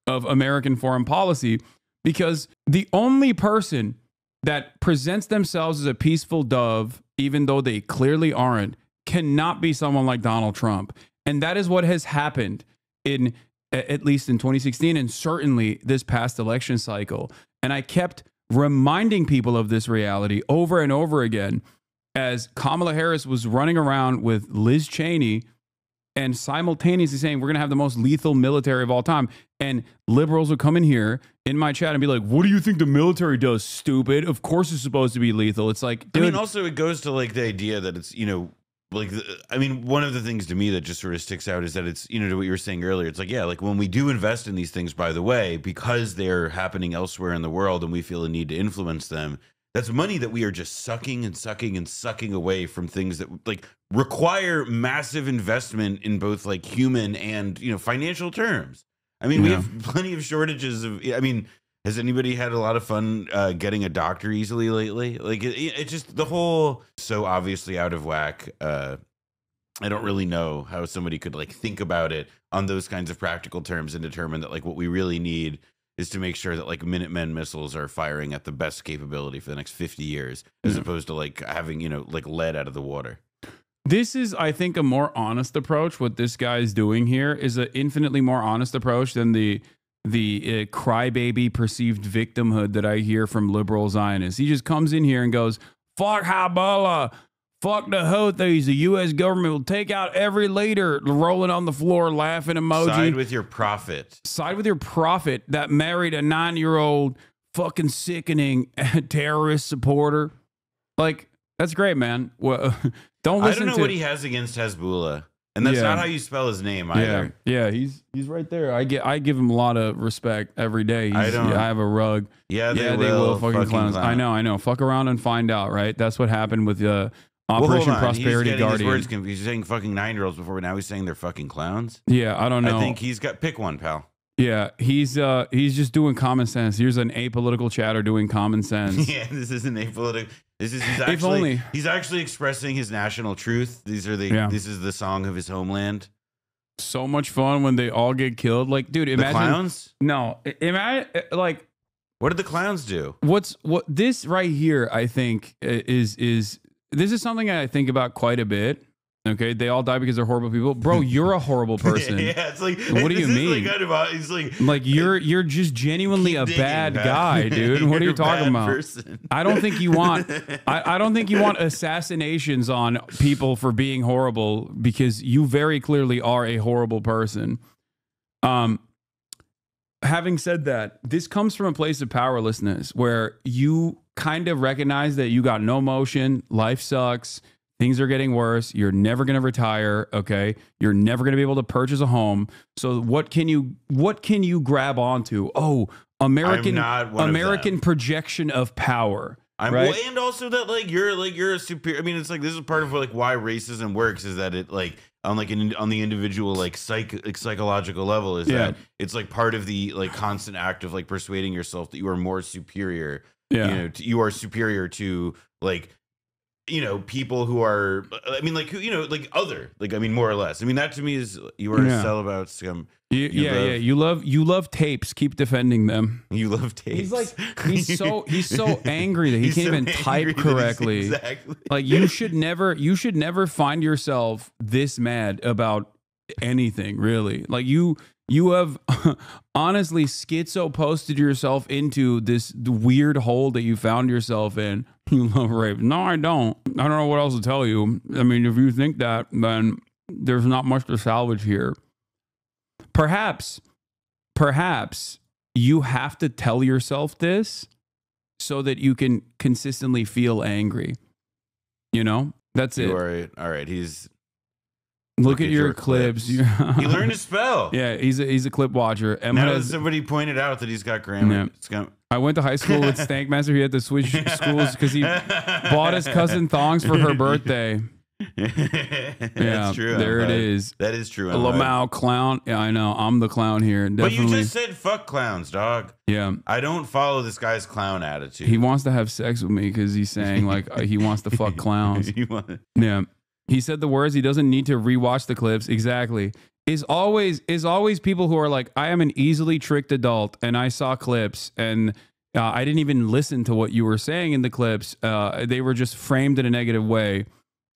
of American foreign policy, because the only person that presents themselves as a peaceful dove, even though they clearly aren't, cannot be someone like Donald Trump. And that is what has happened at least in 2016 and certainly this past election cycle. And I kept reminding people of this reality over and over again as Kamala Harris was running around with Liz Cheney and simultaneously saying, we're going to have the most lethal military of all time. And liberals would come in here in my chat and be like, what do you think the military does, stupid? Of course it's supposed to be lethal. It's like, dude. I mean, also it goes to like the idea that it's, you know, like, I mean, one of the things to me that just sort of sticks out is that it's, you know, to what you were saying earlier, it's like, yeah, like when we do invest in these things, by the way, because they're happening elsewhere in the world and we feel a need to influence them, that's money that we are just sucking and sucking and sucking away from things that like require massive investment in both like human and, you know, financial terms. I mean, we have plenty of shortages of, I mean, Has anybody had a lot of fun getting a doctor easily lately? Like it just the whole so obviously out of whack. I don't really know how somebody could like think about it on those kinds of practical terms and determine that like what we really need is to make sure that like Minutemen missiles are firing at the best capability for the next 50 years, as opposed to like having, you know, like lead out of the water. This is, I think, a more honest approach. What this guy is doing here is an infinitely more honest approach than the crybaby perceived victimhood that I hear from liberal Zionists. He just comes in here and goes, fuck Hezbollah, fuck the Houthis, the U.S. government will take out every leader, rolling on the floor, laughing emoji. Side with your prophet. Side with your prophet that married a 9-year-old fucking sickening terrorist supporter. Like, that's great, man. Well, don't listen to... I don't know what he has against Hezbollah. And that's not how you spell his name either. Yeah, he's right there. I give him a lot of respect every day. I have a rug. Yeah, they will fucking clowns. I know. Fuck around and find out, right? That's what happened with Operation Prosperity Guardian. His words confused. He's saying fucking 9-year-olds before, but now he's saying they're fucking clowns. Yeah, I don't know. I think he's got pick one, pal. Yeah, he's just doing common sense. Here's an apolitical chatter doing common sense. Yeah, this is an apolitical. He's actually expressing his national truth. This is the song of his homeland. So much fun when they all get killed. Like, dude, imagine the clowns. No, imagine like, what did the clowns do? What this right here? I think is this is something I think about quite a bit. Okay, they all die because they're horrible people. Bro, you're a horrible person. Yeah, it's like, what do you mean? Like you're just genuinely a bad guy, dude. What are you talking about? Person. I don't think you want I don't think you want assassinations on people for being horrible, because you very clearly are a horrible person. Having said that, this comes from a place of powerlessness where you kind of recognize that you got no motion, life sucks. Things are getting worse. You're never going to retire. Okay. You're never going to be able to purchase a home. So what can you grab onto? Oh, American projection of power. Right? Well, and also that like you're a superior. I mean, it's like this is part of like why racism works, is that it like on the individual like psychological level is that it's like part of the like constant act of like persuading yourself that you are more superior. Yeah. You know, you are superior to like, you know, people who are, I mean, like, you know, like other, like, I mean, more or less. I mean, that to me is, you are a sellout scum. You love tapes. Keep defending them. You love tapes. He's like, he's so angry that he can't even type correctly. Exactly. Like, you should never find yourself this mad about anything, really. Like, you have honestly schizo posted yourself into this weird hole that you found yourself in. You love rape. No, I don't. I don't know what else to tell you. I mean, if you think that, then there's not much to salvage here. Perhaps you have to tell yourself this so that you can consistently feel angry. You know? That's it. All right. He's... Look at your clips. He learned to spell. Yeah, he's a clip watcher. Now somebody pointed out that he's got grammar. Yeah. I went to high school with Stankmaster. He had to switch schools because he bought his cousin thongs for her birthday. That's true. There it is. That is true. Lamau clown. Yeah, I know. I'm the clown here. Definitely. But you just said fuck clowns, dog. Yeah. I don't follow this guy's clown attitude. He wants to have sex with me because he's saying like he wants to fuck clowns. Yeah. He said the words. He doesn't need to rewatch the clips. Exactly. Is always people who are like, I am an easily tricked adult and I saw clips and I didn't even listen to what you were saying in the clips. They were just framed in a negative way.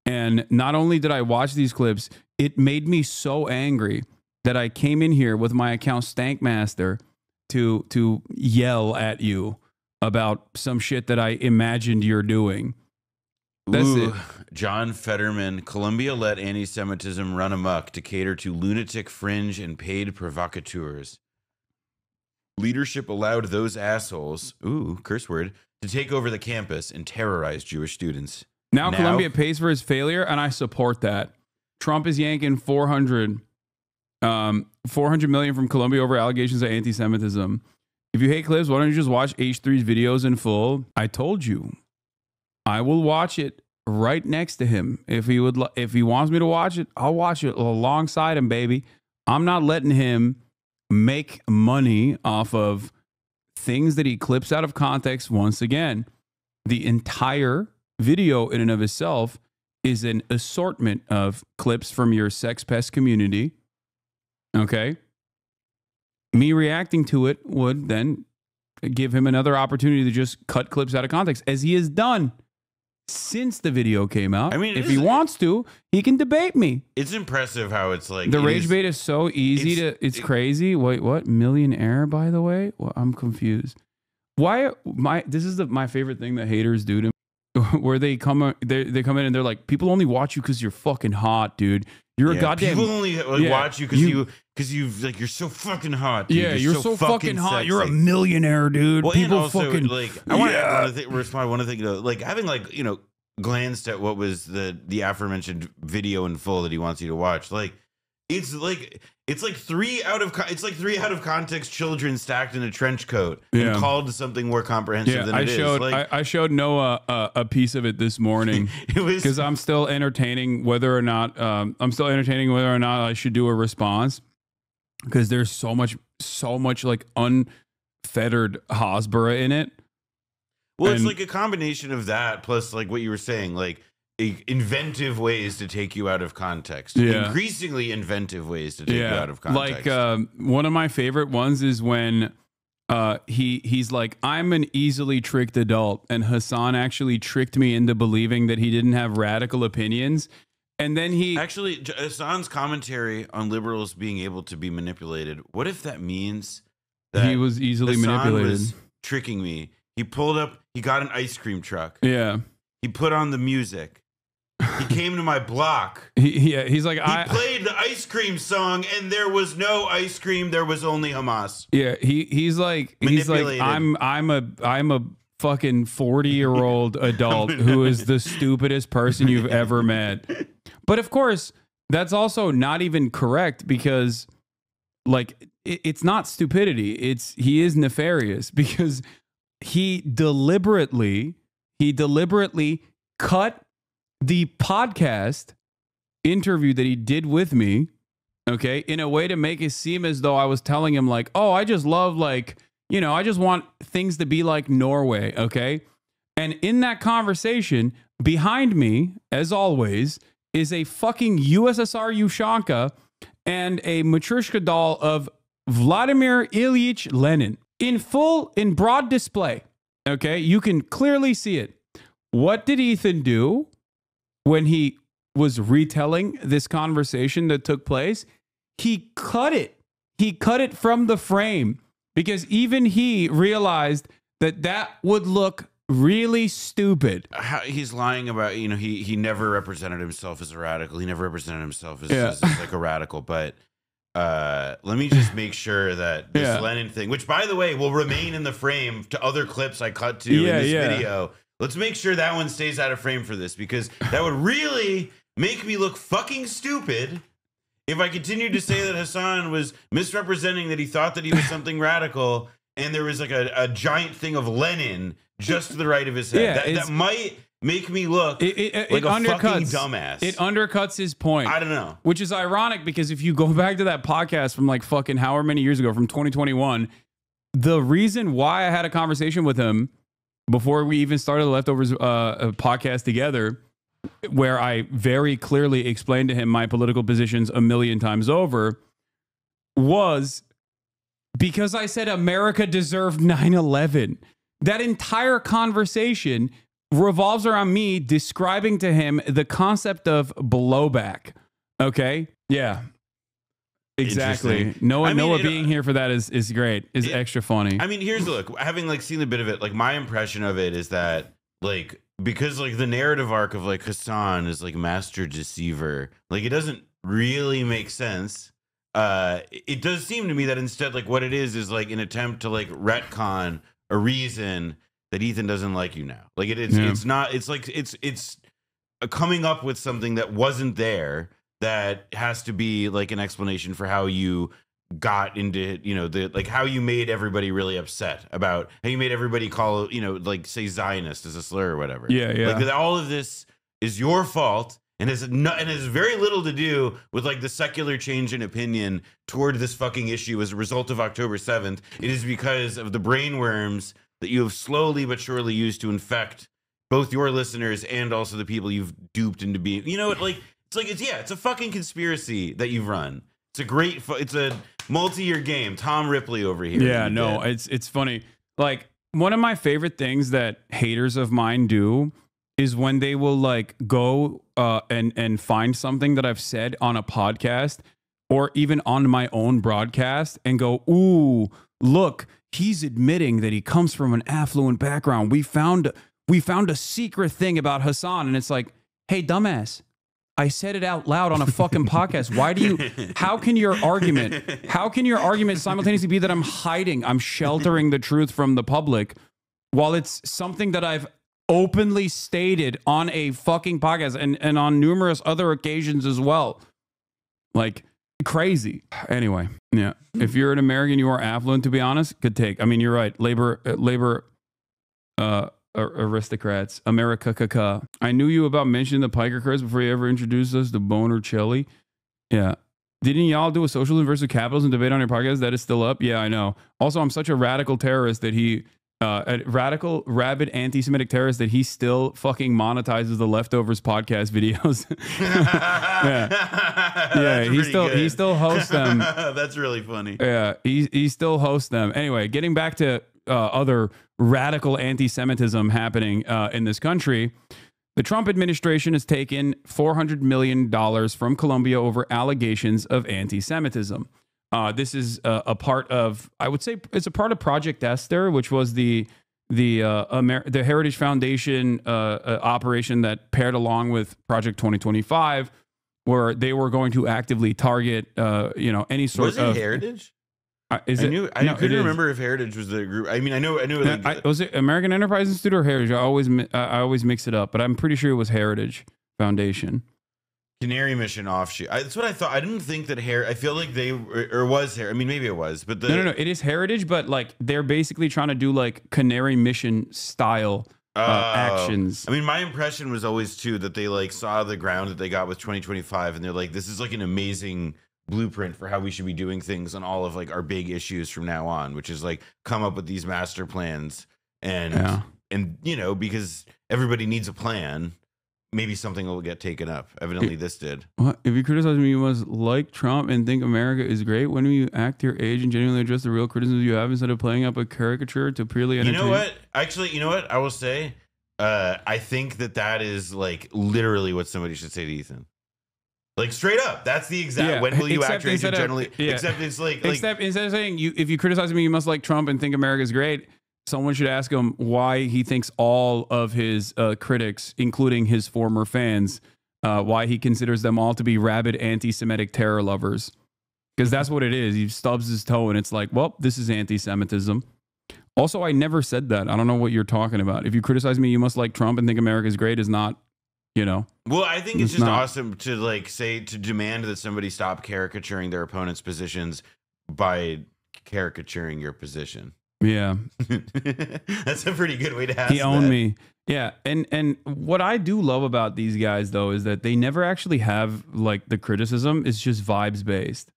And not only did I watch these clips, it made me so angry that I came in here with my account Stankmaster to yell at you about some shit that I imagined you're doing. That's it. John Fetterman. Colombia let anti-Semitism run amok to cater to lunatic fringe and paid provocateurs. Leadership allowed those assholes, curse word, to take over the campus and terrorize Jewish students. Now Colombia pays for his failure, and I support that. Trump is yanking $400 million from Colombia over allegations of anti-Semitism. If you hate clips, why don't you just watch H3's videos in full? I told you. I will watch it right next to him. If he wants me to watch it, I'll watch it alongside him, baby. I'm not letting him make money off of things that he clips out of context. Once again, the entire video in and of itself is an assortment of clips from your sex pest community. Okay. Me reacting to it would then give him another opportunity to just cut clips out of context, as he has done since the video came out. I mean, if he wants to, he can debate me. It's impressive how it's like the rage bait is so easy it's crazy. Wait, what? Millionaire, by the way? Well, I'm confused. Why this is my favorite thing that haters do to me, where they come in and they're like, people only watch you because you're fucking hot, dude. You're a goddamn. People only watch you because you're so fucking hot. Dude. Yeah, you're so fucking hot. Sexy. You're a millionaire, dude. Well, people and also, fucking like, I want to respond. One thing though, like having like glanced at what was the aforementioned video in full that he wants you to watch, like. It's like three out of context children stacked in a trench coat and called to something more comprehensive than it is. Like, I showed Noah a piece of it this morning because I'm still entertaining whether or not I should do a response, because there's so much like unfettered Hasbara in it. Well, it's like a combination of that plus like what you were saying, like inventive ways to take you out of context. Increasingly inventive ways to take you out of context. Like one of my favorite ones is when he's like, I'm an easily tricked adult, and Hasan actually tricked me into believing that he didn't have radical opinions. And then Hasan's commentary on liberals being able to be manipulated. What if that means that he was easily manipulated? Was tricking me. He pulled up, he got an ice cream truck. Yeah. He put on the music. He came to my block. He's like, he played the ice cream song, and there was no ice cream. There was only Hamas. Yeah, he's like I'm a fucking 40-year-old adult who is the stupidest person you've ever met. But of course, that's also not even correct, because like it's not stupidity. He is nefarious, because he deliberately cut the podcast interview that he did with me, okay, in a way to make it seem as though I was telling him like, oh, I just love I just want things to be like Norway, okay? And in that conversation, behind me, as always, is a fucking USSR Ushanka and a Matryoshka doll of Vladimir Ilyich Lenin in broad display, okay? You can clearly see it. What did Ethan do when he was retelling this conversation that took place? He cut it. He cut it from the frame, because even he realized that would look really stupid. He's lying about, he never represented himself as a radical. He never represented himself as like a radical. But let me just make sure that this Lenin thing, which by the way will remain in the frame to other clips I cut to in this video. Let's make sure that one stays out of frame for this, because that would really make me look fucking stupid if I continued to say that Hasan was misrepresenting that he thought that he was something radical, and there was like a giant thing of Lenin just to the right of his head. That might make me look like a fucking dumbass. It undercuts his point. I don't know. Which is ironic, because if you go back to that podcast from like fucking however many years ago, from 2021, the reason why I had a conversation with him before we even started the Leftovers podcast together, where I very clearly explained to him my political positions a million times over, was because I said America deserved 9/11. That entire conversation revolves around me describing to him the concept of blowback. Okay? Yeah. Exactly. Noah being here for that is great. Is extra funny. I mean, here's the look. Having like seen a bit of it, like my impression of it is that like, because like the narrative arc of like Hasan is like master deceiver, like it doesn't really make sense. It does seem to me that instead like what it is like an attempt to like retcon a reason that Ethan doesn't like you now. Like it's not, it's like it's coming up with something that wasn't there, that has to be like an explanation for how you got into, like how you made everybody really upset about how you made everybody call, like say Zionist as a slur or whatever. Yeah. Like all of this is your fault, and has very little to do with like the secular change in opinion toward this fucking issue as a result of October 7th. It is because of the brainworms that you have slowly but surely used to infect both your listeners and also the people you've duped into being, you know, it's a fucking conspiracy that you've run. It's a multi-year game. Tom Ripley over here. Yeah, no, it's funny. Like, one of my favorite things that haters of mine do is when they will like go and find something that I've said on a podcast or even on my own broadcast and go, ooh, look, he's admitting that he comes from an affluent background. We found a secret thing about Hasan. And it's like, hey, dumbass, I said it out loud on a fucking podcast. How can your argument simultaneously be that I'm sheltering the truth from the public while it's something that I've openly stated on a fucking podcast and on numerous other occasions as well? Like, crazy. Anyway, yeah. If you're an American, you are affluent, to be honest. Good take. I mean, you're right. Labor aristocrats. America. I knew you about mentioning the Piker curse before you ever introduced us to Boner Chili. Yeah. Didn't y'all do a socialism versus capitalism debate on your podcast? That is still up? Yeah, I know. Also, I'm such a radical terrorist that a radical, rabid, anti-Semitic terrorist that he still fucking monetizes the Leftovers podcast videos. Yeah, he still hosts them. That's really funny. Yeah, he still hosts them. Anyway, getting back to other radical anti-Semitism happening in this country, the Trump administration has taken $400 million from Colombia over allegations of anti-Semitism. This is a part of, I would say, it's a part of Project Esther, which was the Heritage Foundation operation that paired along with Project 2025, where they were going to actively target, any sort of. Was it Heritage? I couldn't remember if Heritage was the group. I mean, I knew. Like, was it American Enterprise Institute or Heritage? I always mix it up, but I'm pretty sure it was Heritage Foundation. Canary Mission offshoot. That's what I thought. I didn't think that I feel like was I mean, maybe it was, but no. It is Heritage, but like they're basically trying to do like Canary Mission style actions. I mean, my impression was always too that they like saw the ground that they got with 2025, and they're like, this is like an amazing blueprint for how we should be doing things on all of like our big issues from now on, which is like come up with these master plans and because everybody needs a plan. Maybe something will get taken up. Evidently, this did. What? If you criticize me, you must like Trump and think America is great. When will you act your age and genuinely address the real criticisms you have instead of playing up a caricature to purely entertain? You know what? Actually, you know what? I will say, I think that is like literally what somebody should say to Ethan. Like straight up. That's the exact. Yeah. When will you act your age and generally? Yeah. Except it's like. Except instead of saying if you criticize me, you must like Trump and think America is great. Someone should ask him why he thinks all of his critics, including his former fans, why he considers them all to be rabid anti-Semitic terror lovers. Because that's what it is. He stubs his toe and it's like, well, this is anti-Semitism. Also, I never said that. I don't know what you're talking about. If you criticize me, you must like Trump and think America is great is not, Well, I think it's just awesome to like to demand that somebody stop caricaturing their opponent's positions by caricaturing your position. Yeah. That's a pretty good way to ask. He owned me. Yeah. And what I do love about these guys though is that they never actually have like the criticism. It's just vibes based.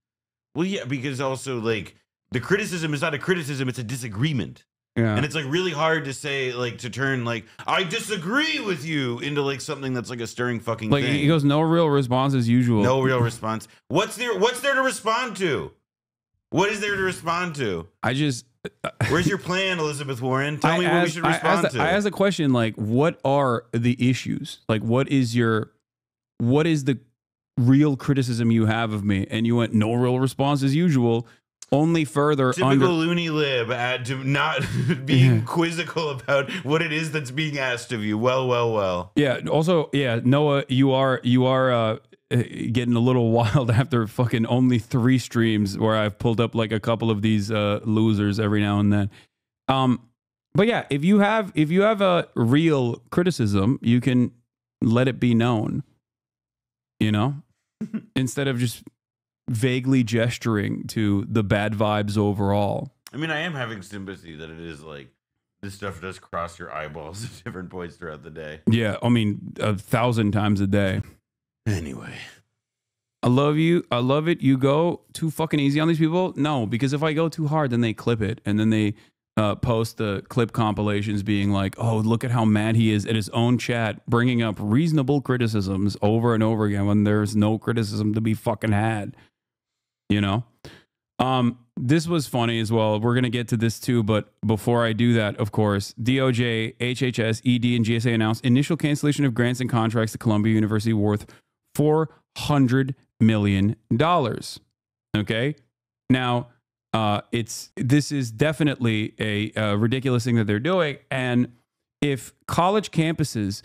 Well, yeah, because also like the criticism is not a criticism, it's a disagreement. Yeah. And it's like really hard to say, like to turn like I disagree with you into like something that's like a stirring fucking like thing. He goes, no real response as usual. No real response. What's there to respond to? What is there to respond to? Where's your plan, Elizabeth Warren? Tell me what we should respond to. I asked the question, like, what are the issues? Like, what is the real criticism you have of me? And you went, no real response as usual. Only further typical loony lib to not being quizzical about what it is that's being asked of you. Well. Yeah. Also, yeah, Noah, you are getting a little wild after fucking only 3 streams where I've pulled up like a couple of these losers every now and then. But yeah, if you have a real criticism, you can let it be known, instead of just vaguely gesturing to the bad vibes overall. I mean, I am having sympathy that it is like this stuff does cross your eyeballs at different points throughout the day. Yeah, I mean, 1,000 times a day. Anyway. I love you. I love it. You go too fucking easy on these people? No, because if I go too hard, then they clip it. And then they post the clip compilations being like, oh, look at how mad he is at his own chat, bringing up reasonable criticisms over and over again when there's no criticism to be fucking had. You know? This was funny as well. We're going to get to this too. But before I do that, of course, DOJ, HHS, ED, and GSA announced initial cancellation of grants and contracts to Columbia University worth $400 million. Okay. Now, this is definitely a ridiculous thing that they're doing. And if college campuses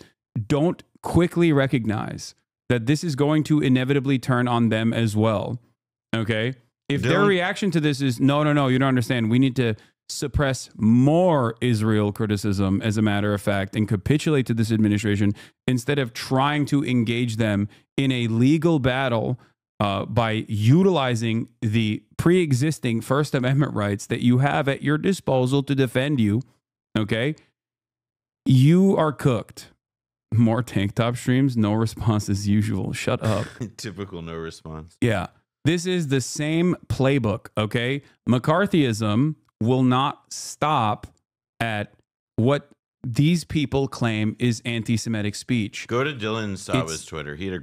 don't quickly recognize that this is going to inevitably turn on them as well, okay, if their reaction to this is, no, you don't understand, we need to suppress more Israel criticism, as a matter of fact, and capitulate to this administration instead of trying to engage them in a legal battle by utilizing the pre-existing First Amendment rights that you have at your disposal to defend you, okay, you are cooked. More tank top streams, no response as usual. Shut up. Typical no response. Yeah. This is the same playbook, okay? McCarthyism will not stop at what these people claim is anti-Semitic speech. Go to Dylan Sawa's Twitter. He had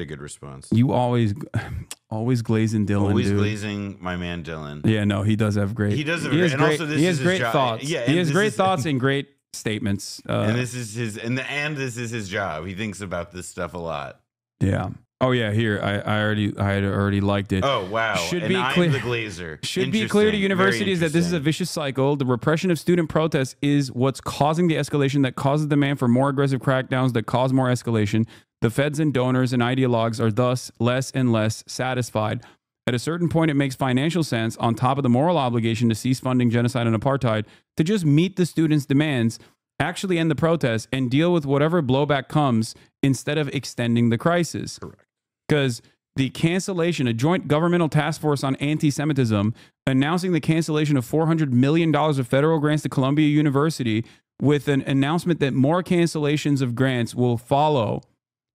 a good response. You always glazing Dylan. Always dude. Glazing my man Dylan. Yeah, no, he does have great. He does have he has and great, also this he is has great his thoughts. Yeah, he has great thoughts and great statements. And this is his this is his job. He thinks about this stuff a lot. Yeah. Oh yeah, here I had already liked it. Oh wow! Should be clear. The glazer. Should be clear to universities that this is a vicious cycle. The repression of student protests is what's causing the escalation that causes demand for more aggressive crackdowns that cause more escalation. The feds and donors and ideologues are thus less and less satisfied. At a certain point, it makes financial sense, on top of the moral obligation to cease funding genocide and apartheid, to just meet the students' demands, actually end the protests, and deal with whatever blowback comes instead of extending the crisis. Correct. Because the cancellation, a joint governmental task force on anti-Semitism, announcing the cancellation of $400 million of federal grants to Columbia University with an announcement that more cancellations of grants will follow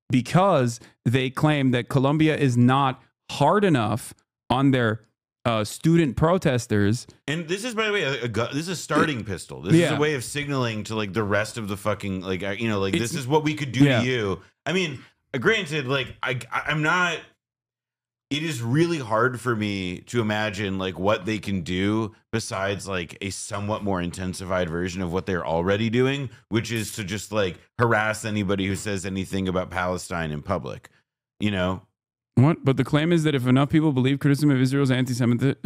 because they claim that Columbia is not hard enough on their student protesters. And this is, by the way, this is a starting pistol. This is a way of signaling to like the rest of the fucking this is what we could do to you. I mean, granted, like I'm not. It is really hard for me to imagine like what they can do besides like a somewhat more intensified version of what they're already doing, which is to just like harass anybody who says anything about Palestine in public. You know. What? But the claim is that if enough people believe criticism of Israel is anti-Semitic,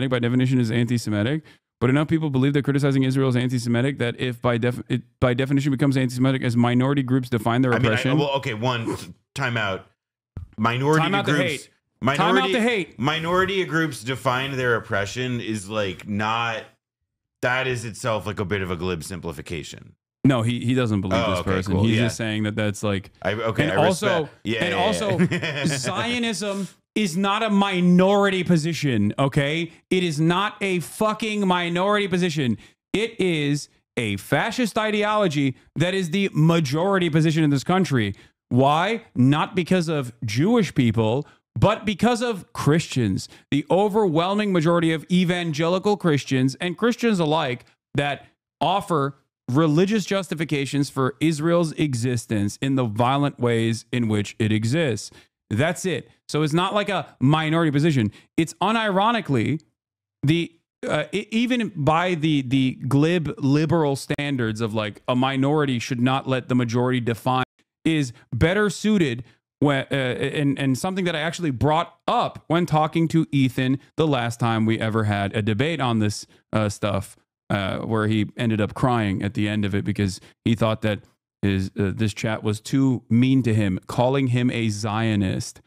by definition is anti-Semitic. But enough people believe that criticizing Israel is anti-Semitic that if by definition becomes anti-Semitic as minority groups define their oppression. Time out. Minority time out groups. The hate. Time out the hate. Minority groups define their oppression is like not. That is itself like a bit of a glib simplification. No, he doesn't believe this person. Cool. He's just saying that that's like. Also, Zionism is not a minority position, okay? It is not a fucking minority position. It is a fascist ideology that is the majority position in this country. Why? Not because of Jewish people, but because of Christians. The overwhelming majority of evangelical Christians and Christians alike that offer religious justifications for Israel's existence in the violent ways in which it exists. That's it. So it's not like a minority position. It's unironically even by the glib liberal standards of like a minority should not let the majority define, is better suited when, and something that I actually brought up when talking to Ethan the last time we ever had a debate on this stuff, where he ended up crying at the end of it because he thought that this chat was too mean to him, calling him a Zionist,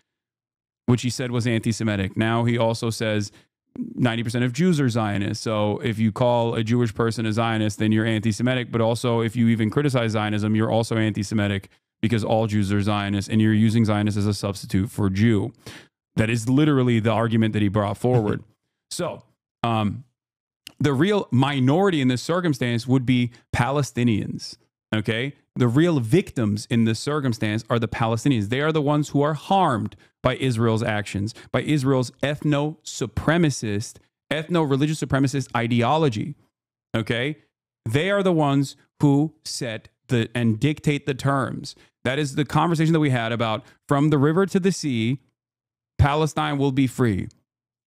which he said was anti-Semitic. Now he also says 90% of Jews are Zionists. So if you call a Jewish person a Zionist, then you're anti-Semitic. But also if you even criticize Zionism, you're also anti-Semitic because all Jews are Zionists and you're using Zionist as a substitute for Jew. That is literally the argument that he brought forward. So the real minority in this circumstance would be Palestinians. Okay. the real victims in this circumstance are the Palestinians. They are the ones who are harmed by Israel's actions, by Israel's ethno-supremacist, ethno-religious supremacist ideology. Okay? They are the ones who set and dictate the terms. That is the conversation that we had about from the river to the sea, Palestine will be free.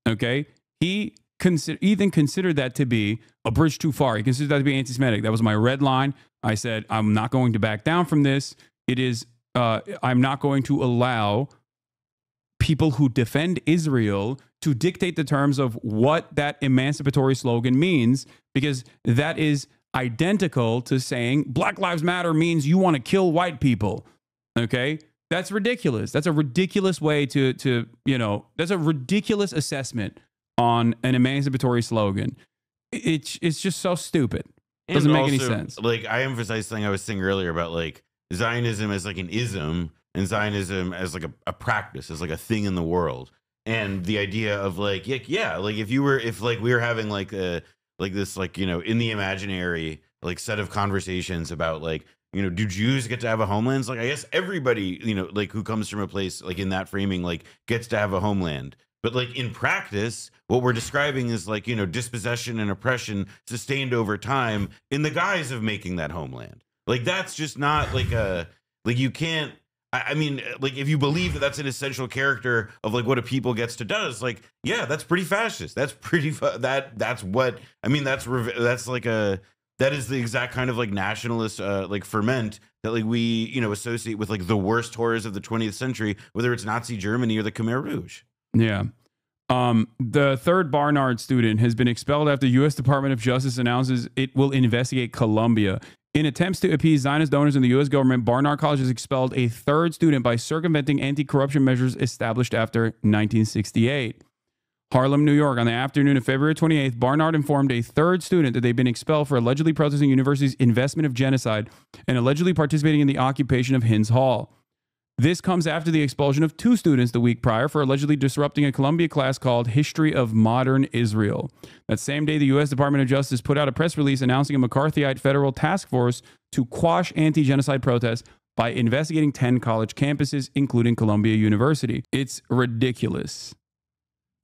Okay? Ethan considered that to be a bridge too far. He considered that to be anti-Semitic. That was my red line. I said, I'm not going to back down from this. I'm not going to allow people who defend Israel to dictate the terms of what that emancipatory slogan means, because that is identical to saying Black Lives Matter means you want to kill white people. Okay? That's ridiculous. That's a ridiculous way to that's a ridiculous assessment on an emancipatory slogan. It's just so stupid. Doesn't make any sense. Like, I emphasized something I was saying earlier about like Zionism as like an ism and Zionism as like a practice, as like a thing in the world. And the idea of like, yeah, like if we were having like this, like, in the imaginary, like set of conversations about like, do Jews get to have a homeland? It's like, I guess everybody, like who comes from a place like in that framing, like gets to have a homeland. But like in practice, what we're describing is like, dispossession and oppression sustained over time in the guise of making that homeland. Like, that's just not like you can't, I mean, like if you believe that that's an essential character of like what a people gets to do, it's like, yeah, that's pretty fascist. That's pretty, that's what, I mean, that is the exact kind of like nationalist like ferment that like we, associate with like the worst horrors of the 20th century, whether it's Nazi Germany or the Khmer Rouge. Yeah. The third Barnard student has been expelled after U.S. Department of Justice announces it will investigate Colombia. In attempts to appease Zionist donors in the U.S. government, Barnard College has expelled a third student by circumventing anti-corruption measures established after 1968. Harlem, New York. On the afternoon of February 28th, Barnard informed a third student that they'd been expelled for allegedly protesting the university's investment of genocide and allegedly participating in the occupation of Hinds Hall. This comes after the expulsion of two students the week prior for allegedly disrupting a Columbia class called History of Modern Israel. That same day, the U.S. Department of Justice put out a press release announcing a McCarthyite federal task force to quash anti-genocide protests by investigating 10 college campuses, including Columbia University. It's ridiculous.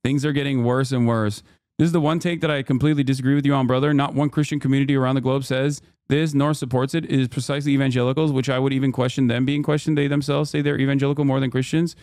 Things are getting worse and worse. This is the one take that I completely disagree with you on, brother. Not one Christian community around the globe says this, nor supports it. It is precisely evangelicals, which I would even question them being questioned. They themselves say they're evangelical more than Christians.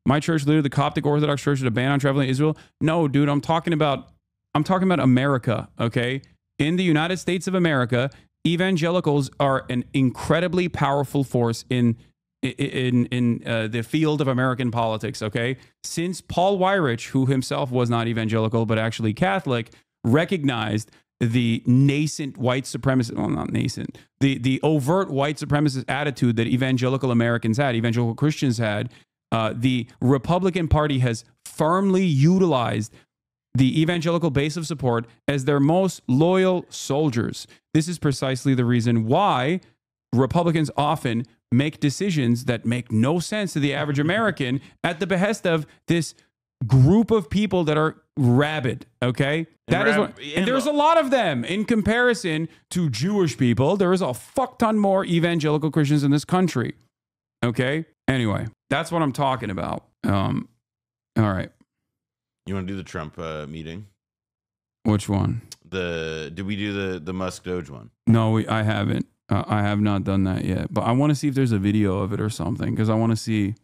My church leader, the Coptic Orthodox Church, had a ban on traveling to Israel. No, dude, I'm talking about America, okay? In the United States of America, evangelicals are an incredibly powerful force in the field of American politics, okay? Since Paul Weyrich, who himself was not evangelical but actually Catholic, recognized the nascent white supremacist, well, not nascent, the overt white supremacist attitude that evangelical Americans had, evangelical Christians had, the Republican Party has firmly utilized the evangelical base of support as their most loyal soldiers. This is precisely the reason why Republicans often make decisions that make no sense to the average American at the behest of this group of people that are rabid, okay? And there's a lot of them in comparison to Jewish people. There is a fuck ton more evangelical Christians in this country, okay? Anyway, that's what I'm talking about. All right. You want to do the Trump meeting? Which one? Did we do the Musk Doge one? No, I haven't. I have not done that yet, but I want to see if there's a video of it or something, because I want to see.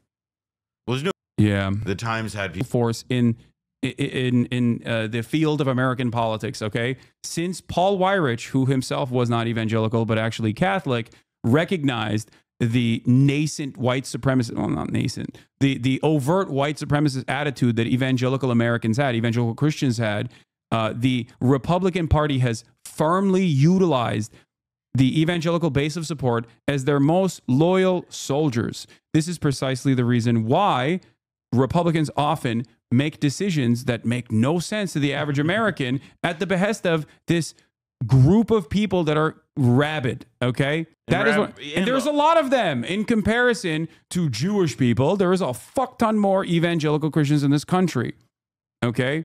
Well, there's no. Yeah, the Times had force in the field of American politics. Okay, since Paul Weyrich, who himself was not evangelical but actually Catholic, recognized the nascent white supremacist, well, not nascent, the overt white supremacist attitude that evangelical Americans had, evangelical Christians had, the Republican Party has firmly utilized the evangelical base of support as their most loyal soldiers. This is precisely the reason why Republicans often make decisions that make no sense to the average American at the behest of this group of people that are rabid, okay? And there's a lot of them in comparison to Jewish people. There is a fuck ton more evangelical Christians in this country, okay?